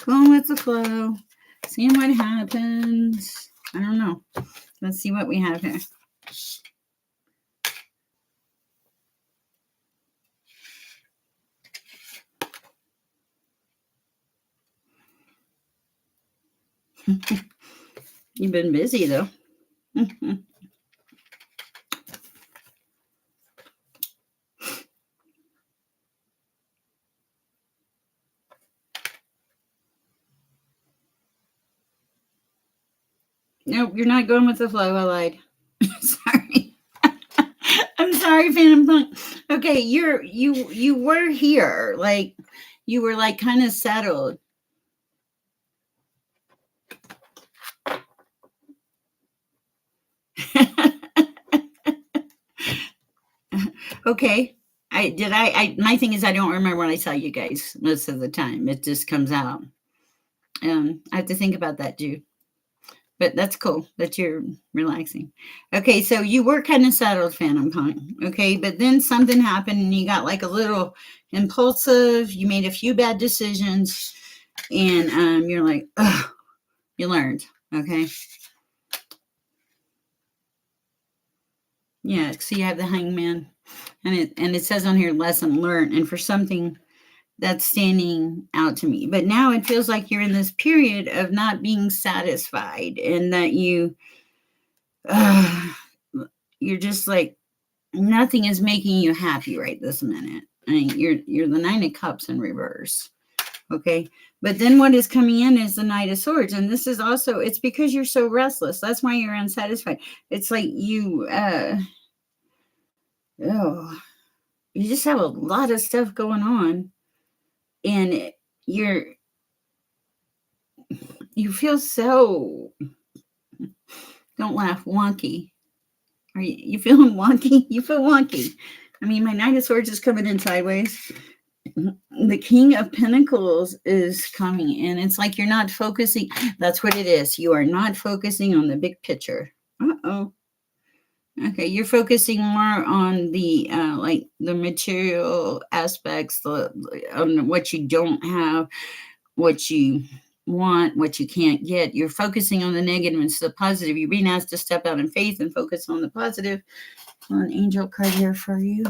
going with the flow, seeing what happens. I don't know. Let's see what we have here. You've been busy, though. Nope, you're not going with the flow. I lied. Sorry. I'm sorry, Phantom Punk. Okay, you were here. Like, you were like kind of settled. Okay. My thing is I don't remember when I saw you guys most of the time. It just comes out. I have to think about that, Jude. But that's cool that you're relaxing. Okay, so you were kind of settled, Phantom Punk. Okay, but then something happened and you got like a little impulsive. You made a few bad decisions and you're like, ugh, you learned. Okay. Yeah, so you have the Hangman. And it says on here lesson learned. And for something that's standing out to me. But now it feels like you're in this period of not being satisfied and that you're just like, nothing is making you happy right this minute. I mean, you're the 9 of Cups in reverse. Okay. But then what is coming in is the Knight of Swords. And this is also, it's because you're so restless. That's why you're unsatisfied. It's like you, you just have a lot of stuff going on. And you feel so, don't laugh, wonky. Are you feeling wonky? You feel wonky. I mean, my Knight of Swords is coming in sideways. The King of Pentacles is coming in. It's like you're not focusing. That's what it is. You are not focusing on the big picture. Uh-oh. Okay, you're focusing more on the like the material aspects, on what you don't have, what you want, what you can't get. You're focusing on the negative instead of the positive. You're being asked to step out in faith and focus on the positive. An angel card here for you.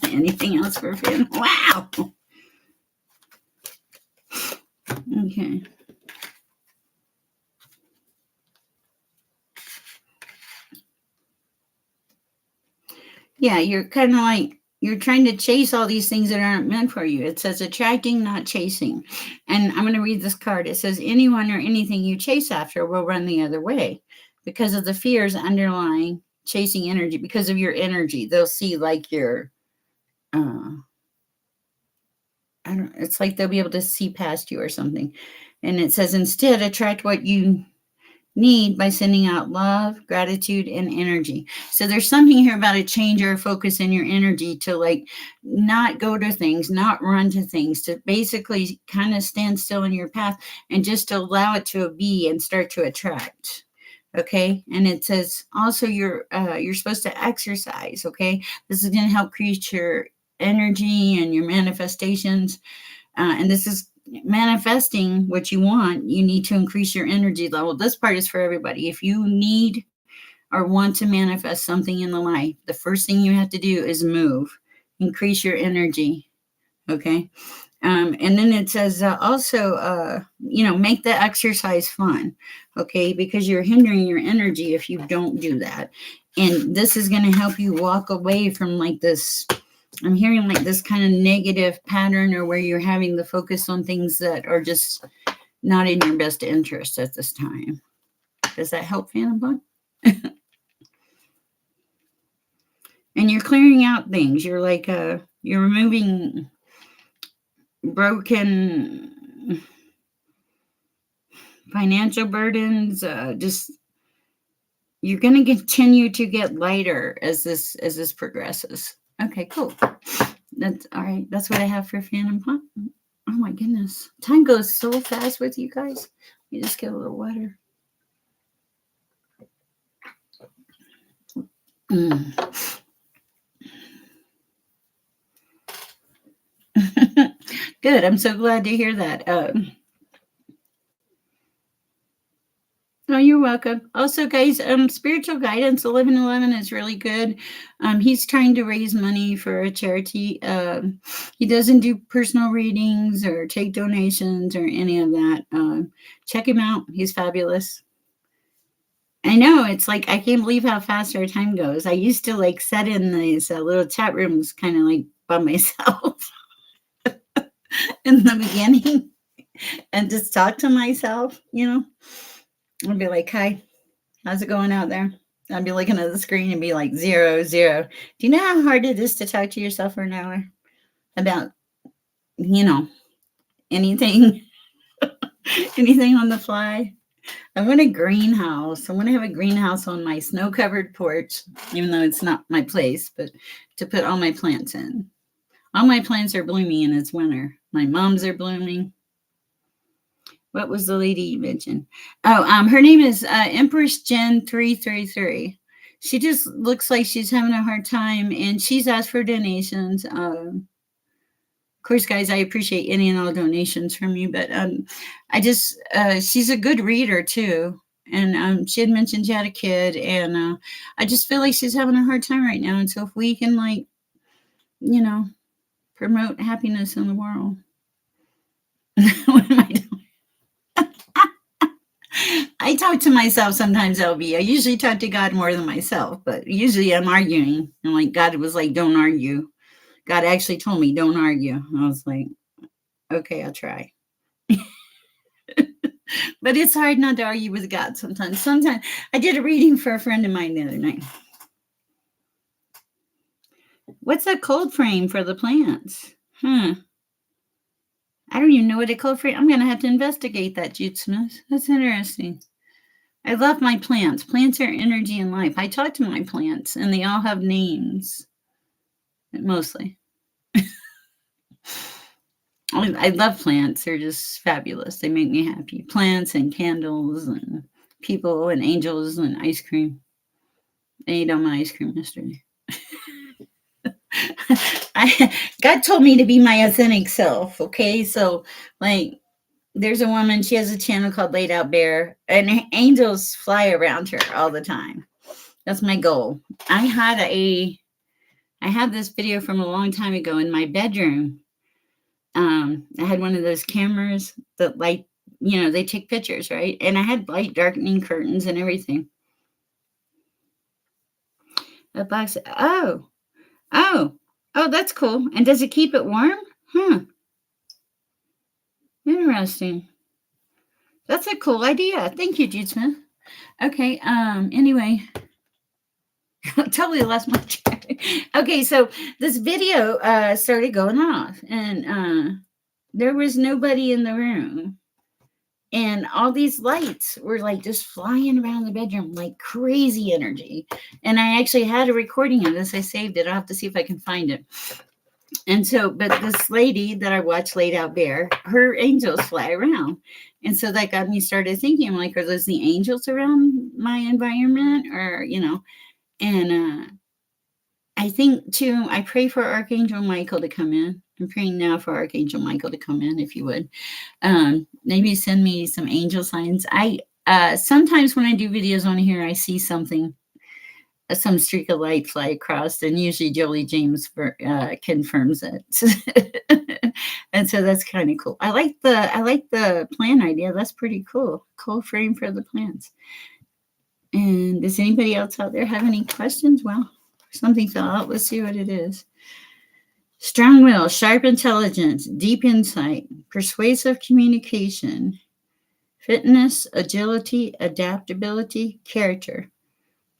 Anything else for a fan? Wow. Okay. Yeah, you're kind of like, you're trying to chase all these things that aren't meant for you. It says attracting, not chasing. And I'm going to read this card. It says anyone or anything you chase after will run the other way because of the fears underlying chasing energy. Because of your energy, they'll see like your, it's like they'll be able to see past you or something. And it says instead attract what you need by sending out love, gratitude, and energy. So there's something here about a change or a focus in your energy to like not go to things, not run to things, to basically kind of stand still in your path and just allow it to be and start to attract. Okay. And it says also you're supposed to exercise. Okay. This is going to help create your energy and your manifestations. And this is manifesting what you want. You need to increase your energy level. This part is for everybody. If you need or want to manifest something in the life, the first thing you have to do is move, increase your energy. Okay. And then it says also, make the exercise fun. Okay. Because you're hindering your energy if you don't do that. And this is going to help you walk away from like this, I'm hearing like this kind of negative pattern, or where you're having the focus on things that are just not in your best interest at this time. Does that help, Phantom Bug? And you're clearing out things. You're like, you're removing broken financial burdens. Just, you're going to continue to get lighter as this progresses. Okay, cool. That's all right. That's what I have for Phantom Pump. Oh my goodness. Time goes so fast with you guys. You just get a little water. Good. I'm so glad to hear that. Oh, you're welcome. Also, guys, spiritual guidance 1111 is really good. He's trying to raise money for a charity. He doesn't do personal readings or take donations or any of that. Check him out. He's fabulous. I know, it's like, I can't believe how fast our time goes. I used to like sit in these little chat rooms kind of like by myself in the beginning and just talk to myself, I'd be like, hi, how's it going out there? I'd be looking at the screen and be like 0, 0. Do you know how hard it is to talk to yourself for an hour about, anything, anything on the fly? I want a greenhouse. I want to have a greenhouse on my snow-covered porch, even though it's not my place, but to put all my plants in. All my plants are blooming and it's winter. My mom's are blooming. What was the lady you mentioned? Oh, her name is Empress Jen 333. She just looks like she's having a hard time, and she's asked for donations. Of course, guys, I appreciate any and all donations from you, but she's a good reader too. And she had mentioned she had a kid, and I just feel like she's having a hard time right now. And so if we can, like, promote happiness in the world. What am I doing? I talk to myself sometimes, LB. I usually talk to God more than myself, but usually I'm arguing. And like God was like, don't argue. God actually told me, don't argue. I was like, okay, I'll try. But it's hard not to argue with God sometimes. Sometimes I did a reading for a friend of mine the other night. What's a cold frame for the plants? I don't even know what a cold frame. I'm gonna have to investigate that, Jude Smith. That's interesting. I love my plants. Plants are energy and life. I talk to my plants, and they all have names. Mostly. I love plants. They're just fabulous. They make me happy. Plants and candles and people and angels and ice cream. I ate all my ice cream yesterday. God told me to be my authentic self. Okay, so like, there's a woman. She has a channel called Laid Out Bear, and angels fly around her all the time. That's my goal. I had this video from a long time ago in my bedroom. I had one of those cameras that light, they take pictures, right? And I had light darkening curtains and everything. A box. Oh, that's cool. And does it keep it warm? Interesting. That's a cool idea. Thank you, Jude Smith. Okay. Anyway, totally lost my track. Okay, so this video started going off, and there was nobody in the room, and all these lights were like just flying around the bedroom like crazy energy. And I actually had a recording of this. I saved it. I'll have to see if I can find it. And so, but this lady that I watched, Laid Out Bear, her angels fly around. And so that got me started thinking, I'm like, are those the angels around my environment? Or, and I think too, I pray for Archangel Michael to come in. I'm praying now for Archangel Michael to come in, if you would. Maybe send me some angel signs. I sometimes when I do videos on here, I see something, some streak of light fly across, and usually Jolie James confirms it. And so that's kind of cool. I like the plant idea. That's pretty cool. Cold frame for the plants. And does anybody else out there have any questions? Well, something fell out. Let's see what it is. Strong will, sharp intelligence, deep insight, persuasive communication, fitness, agility, adaptability, character.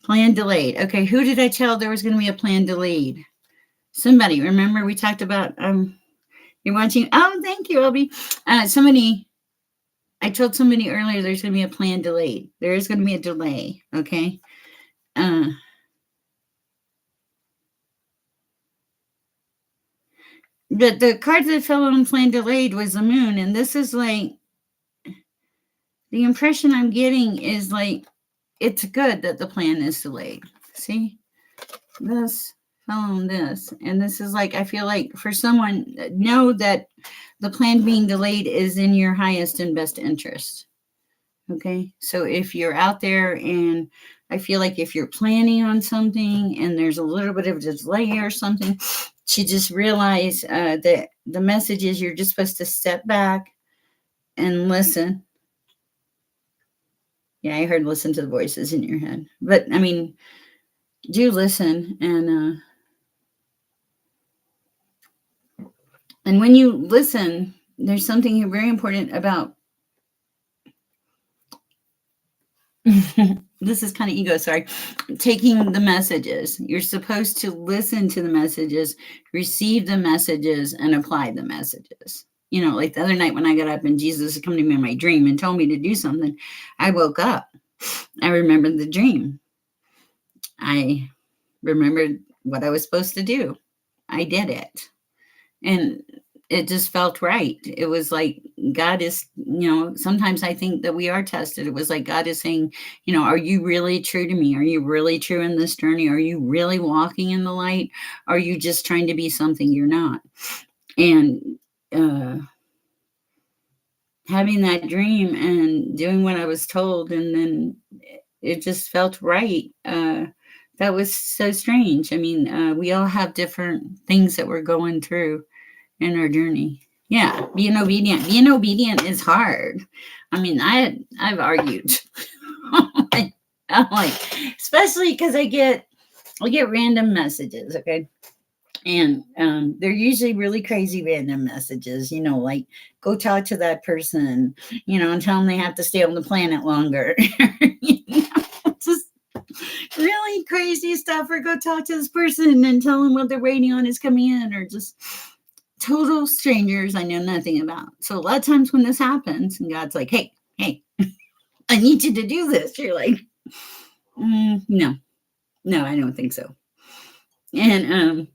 Plan delayed. Okay, who did I tell there was going to be a plan delayed? Somebody. Remember we talked about, you're watching. Oh, thank you, Obi. I told somebody earlier there's going to be a plan delayed. There is going to be a delay, okay? But the card that fell on plan delayed was the moon, and this is like, the impression I'm getting is like, it's good that the plan is delayed. See? This fell on this. And this is like, I feel like for someone, know that the plan being delayed is in your highest and best interest. Okay? So if you're out there, and I feel like if you're planning on something and there's a little bit of a delay or something, to just realize that the message is you're just supposed to step back and listen. Yeah, I heard listen to the voices in your head. But I mean, do listen, and when you listen, there's something very important about this is kind of ego, sorry. Taking the messages. You're supposed to listen to the messages, receive the messages, and apply the messages. Like the other night when I got up and Jesus had come to me in my dream and told me to do something, I woke up. I remembered the dream. I remembered what I was supposed to do. I did it. And it just felt right. It was like God is, sometimes I think that we are tested. It was like God is saying, are you really true to me? Are you really true in this journey? Are you really walking in the light? Are you just trying to be something you're not? And having that dream and doing what I was told, and then it just felt right. That was so strange. I mean, we all have different things that we're going through in our journey. Yeah, being obedient. Being obedient is hard. I mean, I've argued. I'm like, especially because I get random messages. Okay, And they're usually really crazy random messages, like go talk to that person, and tell them they have to stay on the planet longer. Just really crazy stuff, or go talk to this person and tell them what they're waiting on is coming in, or just total strangers I know nothing about. So a lot of times when this happens and God's like, hey, I need you to do this, you're like, no, I don't think so. And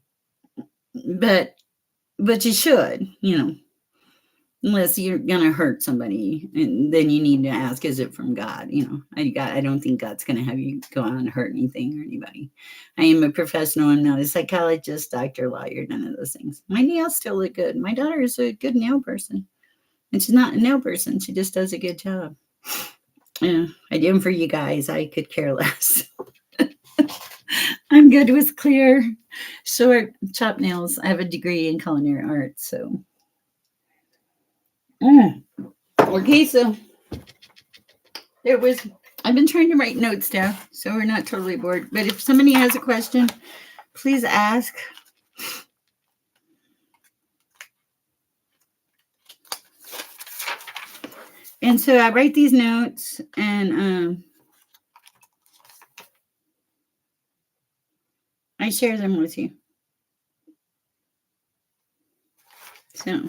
but you should, unless you're gonna hurt somebody, and then you need to ask, is it from God? I don't think God's gonna have you go out and hurt anything or anybody. I am a professional. I'm not a psychologist, doctor, lawyer, none of those things. My nails still look good. My daughter is a good nail person, and she's not a nail person. She just does a good job. Yeah, I do them for you guys. I could care less. I'm good with clear, short, chopped nails. I have a degree in culinary arts, so. Okay, so I've been trying to write notes down, so we're not totally bored. But if somebody has a question, please ask. And so I write these notes, and I share them with you. So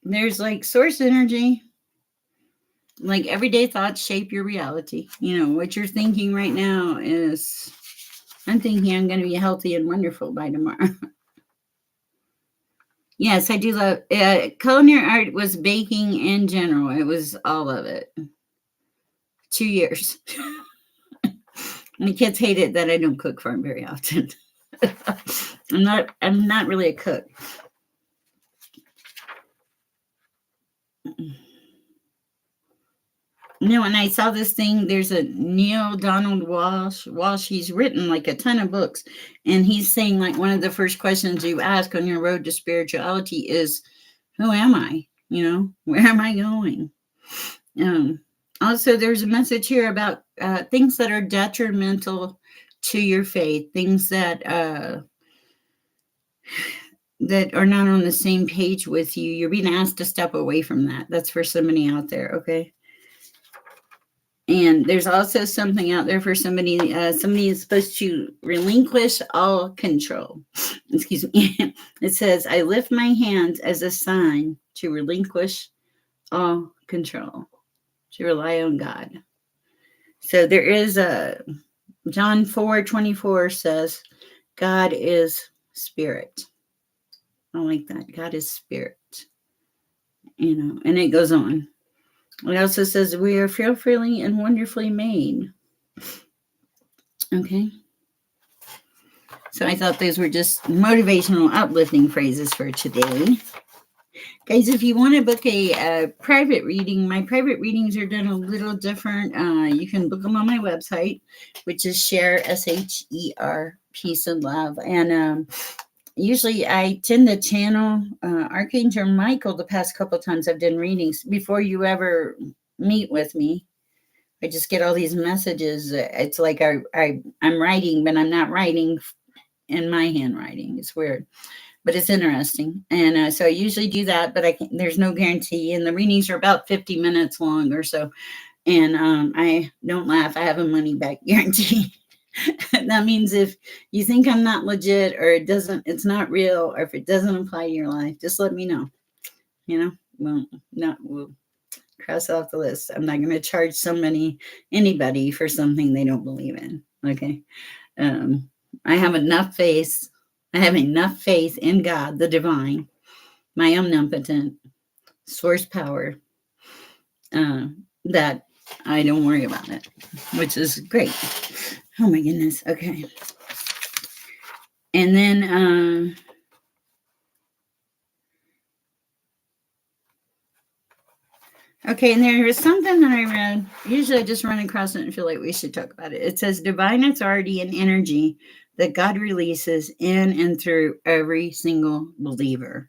there's like source energy, like everyday thoughts shape your reality. What you're thinking right now is, I'm thinking I'm going to be healthy and wonderful by tomorrow. Yes, I do love culinary art. Was baking in general. It was all of it. 2 years. My kids hate it that I don't cook for them very often. I'm not really a cook. When I saw this thing, there's a Neil Donald Walsh. He's written like a ton of books, and he's saying like one of the first questions you ask on your road to spirituality is, who am I? Where am I going? Also, there's a message here about things that are detrimental to your faith, things that that are not on the same page with you. You're being asked to step away from that. That's for somebody out there, okay? And there's also something out there for somebody. Somebody is supposed to relinquish all control. Excuse me. It says, I lift my hands as a sign to relinquish all control, to rely on God. So there is a John 4:24 says, God is spirit. I like that. God is spirit. And it goes on. It also says we are fearfully and wonderfully made. Okay. So I thought those were just motivational, uplifting phrases for today. Guys, if you want to book a private reading, my private readings are done a little different. You can book them on my website, which is share, SHER, peace and love. And usually I tend to channel Archangel Michael the past couple of times I've done readings. Before you ever meet with me, I just get all these messages. It's like I'm writing, but I'm not writing in my handwriting. It's weird, but it's interesting. And so I usually do that, but there's no guarantee. And the readings are about 50 minutes long or so. And I don't laugh. I have a money back guarantee. That means if you think I'm not legit, or it's not real, or if it doesn't apply to your life, just let me know. We'll cross off the list. I'm not going to charge anybody for something they don't believe in. Okay. I have enough faith. I have enough faith in God, the divine, my omnipotent source power, that I don't worry about it, which is great. Oh my goodness. Okay. And then, okay, and there was something that I read. Usually I just run across it and feel like we should talk about it. It says divine authority and energy that God releases in and through every single believer.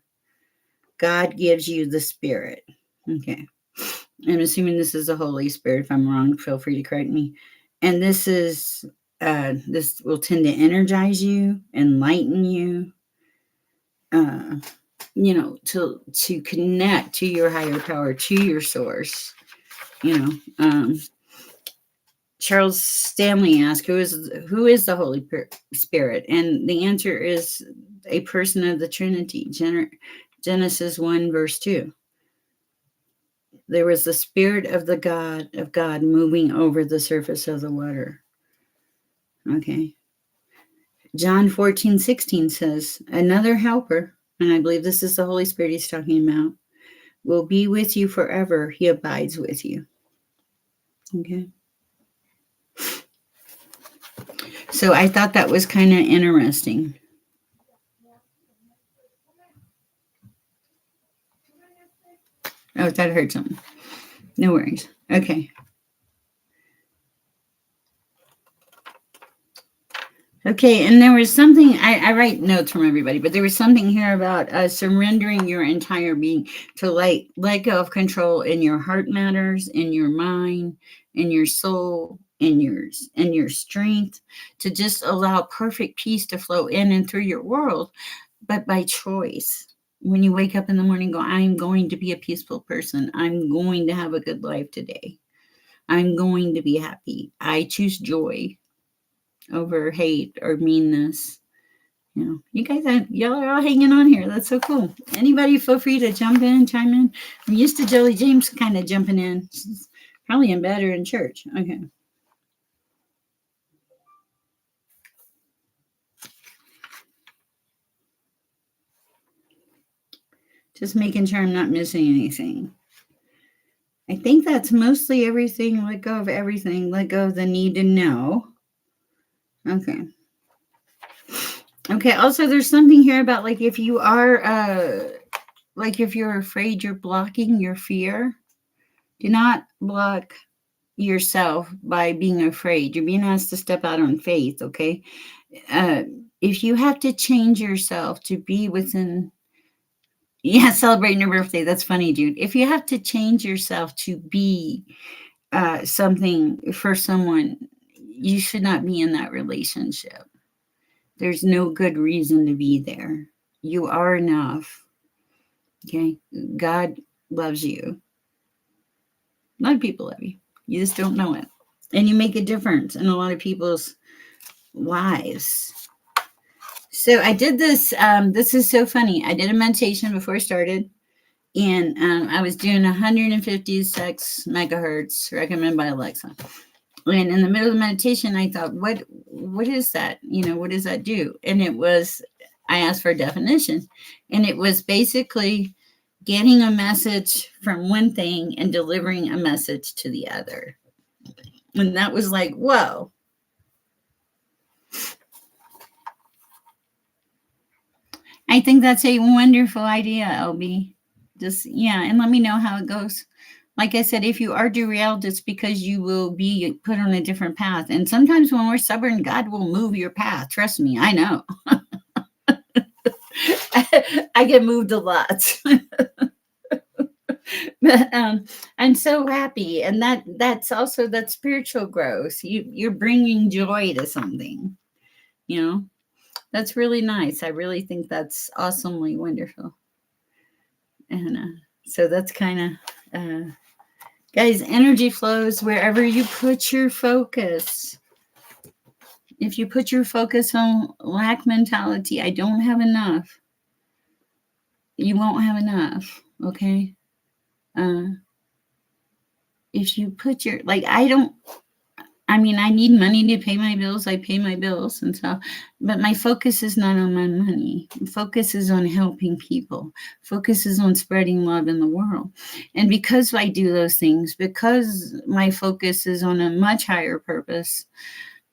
God gives you the Spirit. Okay. I'm assuming this is the Holy Spirit. If I'm wrong, feel free to correct me. And this is This will tend to energize you, enlighten you, uh, to connect to your higher power, to your source. You know, Charles Stanley asked, "Who is the Holy Spirit?" And the answer is a person of the Trinity. Genesis 1 verse 2. There was the Spirit of God moving over the surface of the water. Okay. John 14:16 says, "Another helper," and I believe this is the Holy Spirit he's talking about, "will be with you forever. He abides with you." Okay. So I thought that was kind of interesting. Oh, that hurt something. No worries. Okay. Okay, and there was something, I write notes from everybody, but there was something here about surrendering your entire being to let go of control in your heart matters, in your mind, in your soul, in your strength, to just allow perfect peace to flow in and through your world, but by choice. When you wake up in the morning, go, I'm going to be a peaceful person. I'm going to have a good life today. I'm going to be happy. I choose joy over hate or meanness. You guys, y'all are all hanging on here. That's so cool. Anybody feel free to jump in, chime in. I'm used to Jolie James kind of jumping in. She's probably in bed or in church. Okay. Just making sure I'm not missing anything. I think that's mostly everything. Let go of everything. Let go of the need to know. Okay. Okay. Also, there's something here about like if you are like if you're afraid, you're blocking your fear. Do not block yourself by being afraid. You're being asked to step out on faith. Okay. If you have to change yourself to be within, yeah, celebrating your birthday. That's funny, dude. If you have to change yourself to be something for someone, you should not be in that relationship. There's no good reason to be there. You are enough. Okay. God loves you. A lot of people love you. You just don't know it. And you make a difference in a lot of people's lives. So I did this. This is so funny. I did a meditation before I started, and I was doing 156 megahertz recommended by Alexa. And in the middle of the meditation, I thought, what is that? What does that do? And I asked for a definition, and it was basically getting a message from one thing and delivering a message to the other. And that was like, whoa. I think that's a wonderful idea, LB. Just, yeah, and let me know how it goes. Like I said, if you are derailed, it's because you will be put on a different path. And sometimes when we're stubborn, God will move your path. Trust me, I know. I get moved a lot. But I'm so happy. And that's also that spiritual growth. You're bringing joy to something, That's really nice. I really think that's awesomely wonderful. And so that's kind of, guys, energy flows wherever you put your focus. If you put your focus on lack mentality, I don't have enough, you won't have enough, okay? If you put your, I need money to pay my bills. I pay my bills and stuff, but my focus is not on my money. Focus is on helping people. Focus is on spreading love in the world. And because I do those things, because my focus is on a much higher purpose,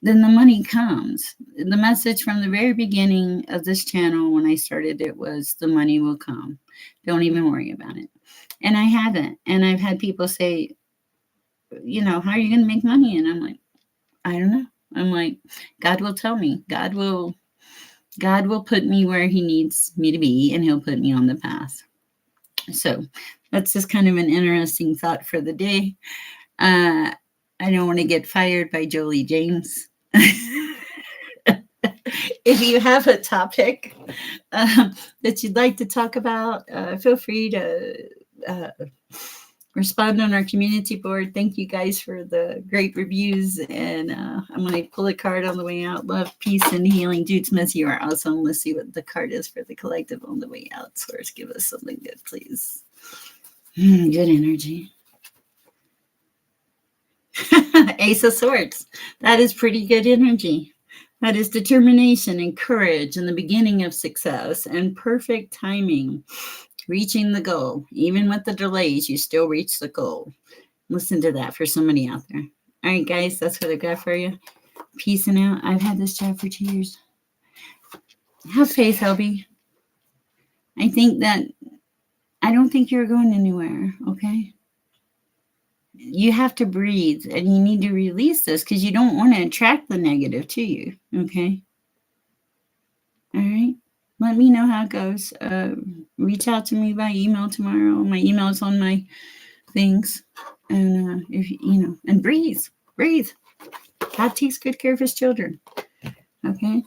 then the money comes. The message from the very beginning of this channel when I started it was the money will come. Don't even worry about it. And I haven't. And I've had people say, how are you going to make money? And I'm like, I don't know. I'm like, God will tell me. God will put me where he needs me to be, and he'll put me on the path. So that's just kind of an interesting thought for the day. I don't want to get fired by Jolie James. If you have a topic that you'd like to talk about, feel free to respond on our community board. Thank you guys for the great reviews. And I'm going to pull a card on the way out. Love, peace, and healing. Dude Smith, you are awesome. Let's see what the card is for the collective on the way out. Source, give us something good, please. Good energy. Ace of Swords. That is pretty good energy. That is determination and courage and the beginning of success and perfect timing. Reaching the goal. Even with the delays, you still reach the goal. Listen to that for somebody out there. All right, guys, that's what I got for you. Peace and out. I've had this job for 2 years. Have faith, Helby. I don't think you're going anywhere, okay? You have to breathe and you need to release this because you don't want to attract the negative to you, okay? All right. Let me know how it goes. Reach out to me by email tomorrow. My email is on my things. And if and breathe. God takes good care of his children. Okay.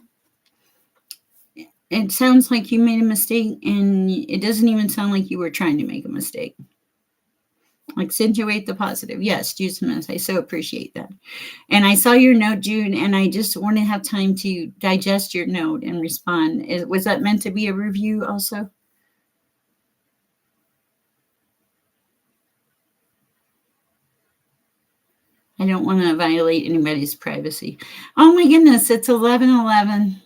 It sounds like you made a mistake, and it doesn't even sound like you were trying to make a mistake. Accentuate the positive. Yes, Jude Smith. I so appreciate that. And I saw your note, Jude, and I just want to have time to digest your note and respond. Was that meant to be a review also? I don't want to violate anybody's privacy. Oh my goodness, it's 11:11.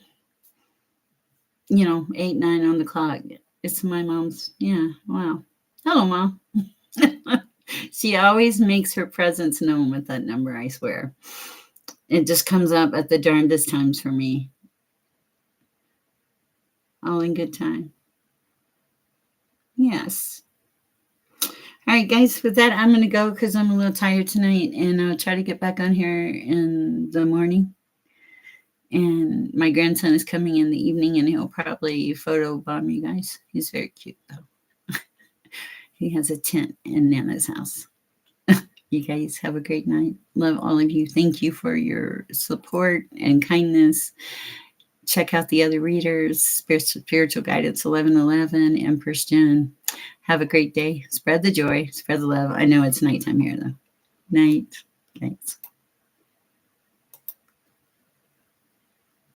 8, 9 on the clock. It's my mom's. Yeah, wow. Hello, Mom. She always makes her presence known with that number, I swear. It just comes up at the darndest times for me. All in good time. Yes. All right, guys, with that, I'm going to go because I'm a little tired tonight, and I'll try to get back on here in the morning. And my grandson is coming in the evening, and he'll probably photobomb you guys. He's very cute, though. He has a tent in Nana's house. You guys have a great night. Love all of you. Thank you for your support and kindness. Check out the other readers. Spiritual Guidance 1111, Empress Jen. Have a great day. Spread the joy. Spread the love. I know it's nighttime here, though. Night. Thanks.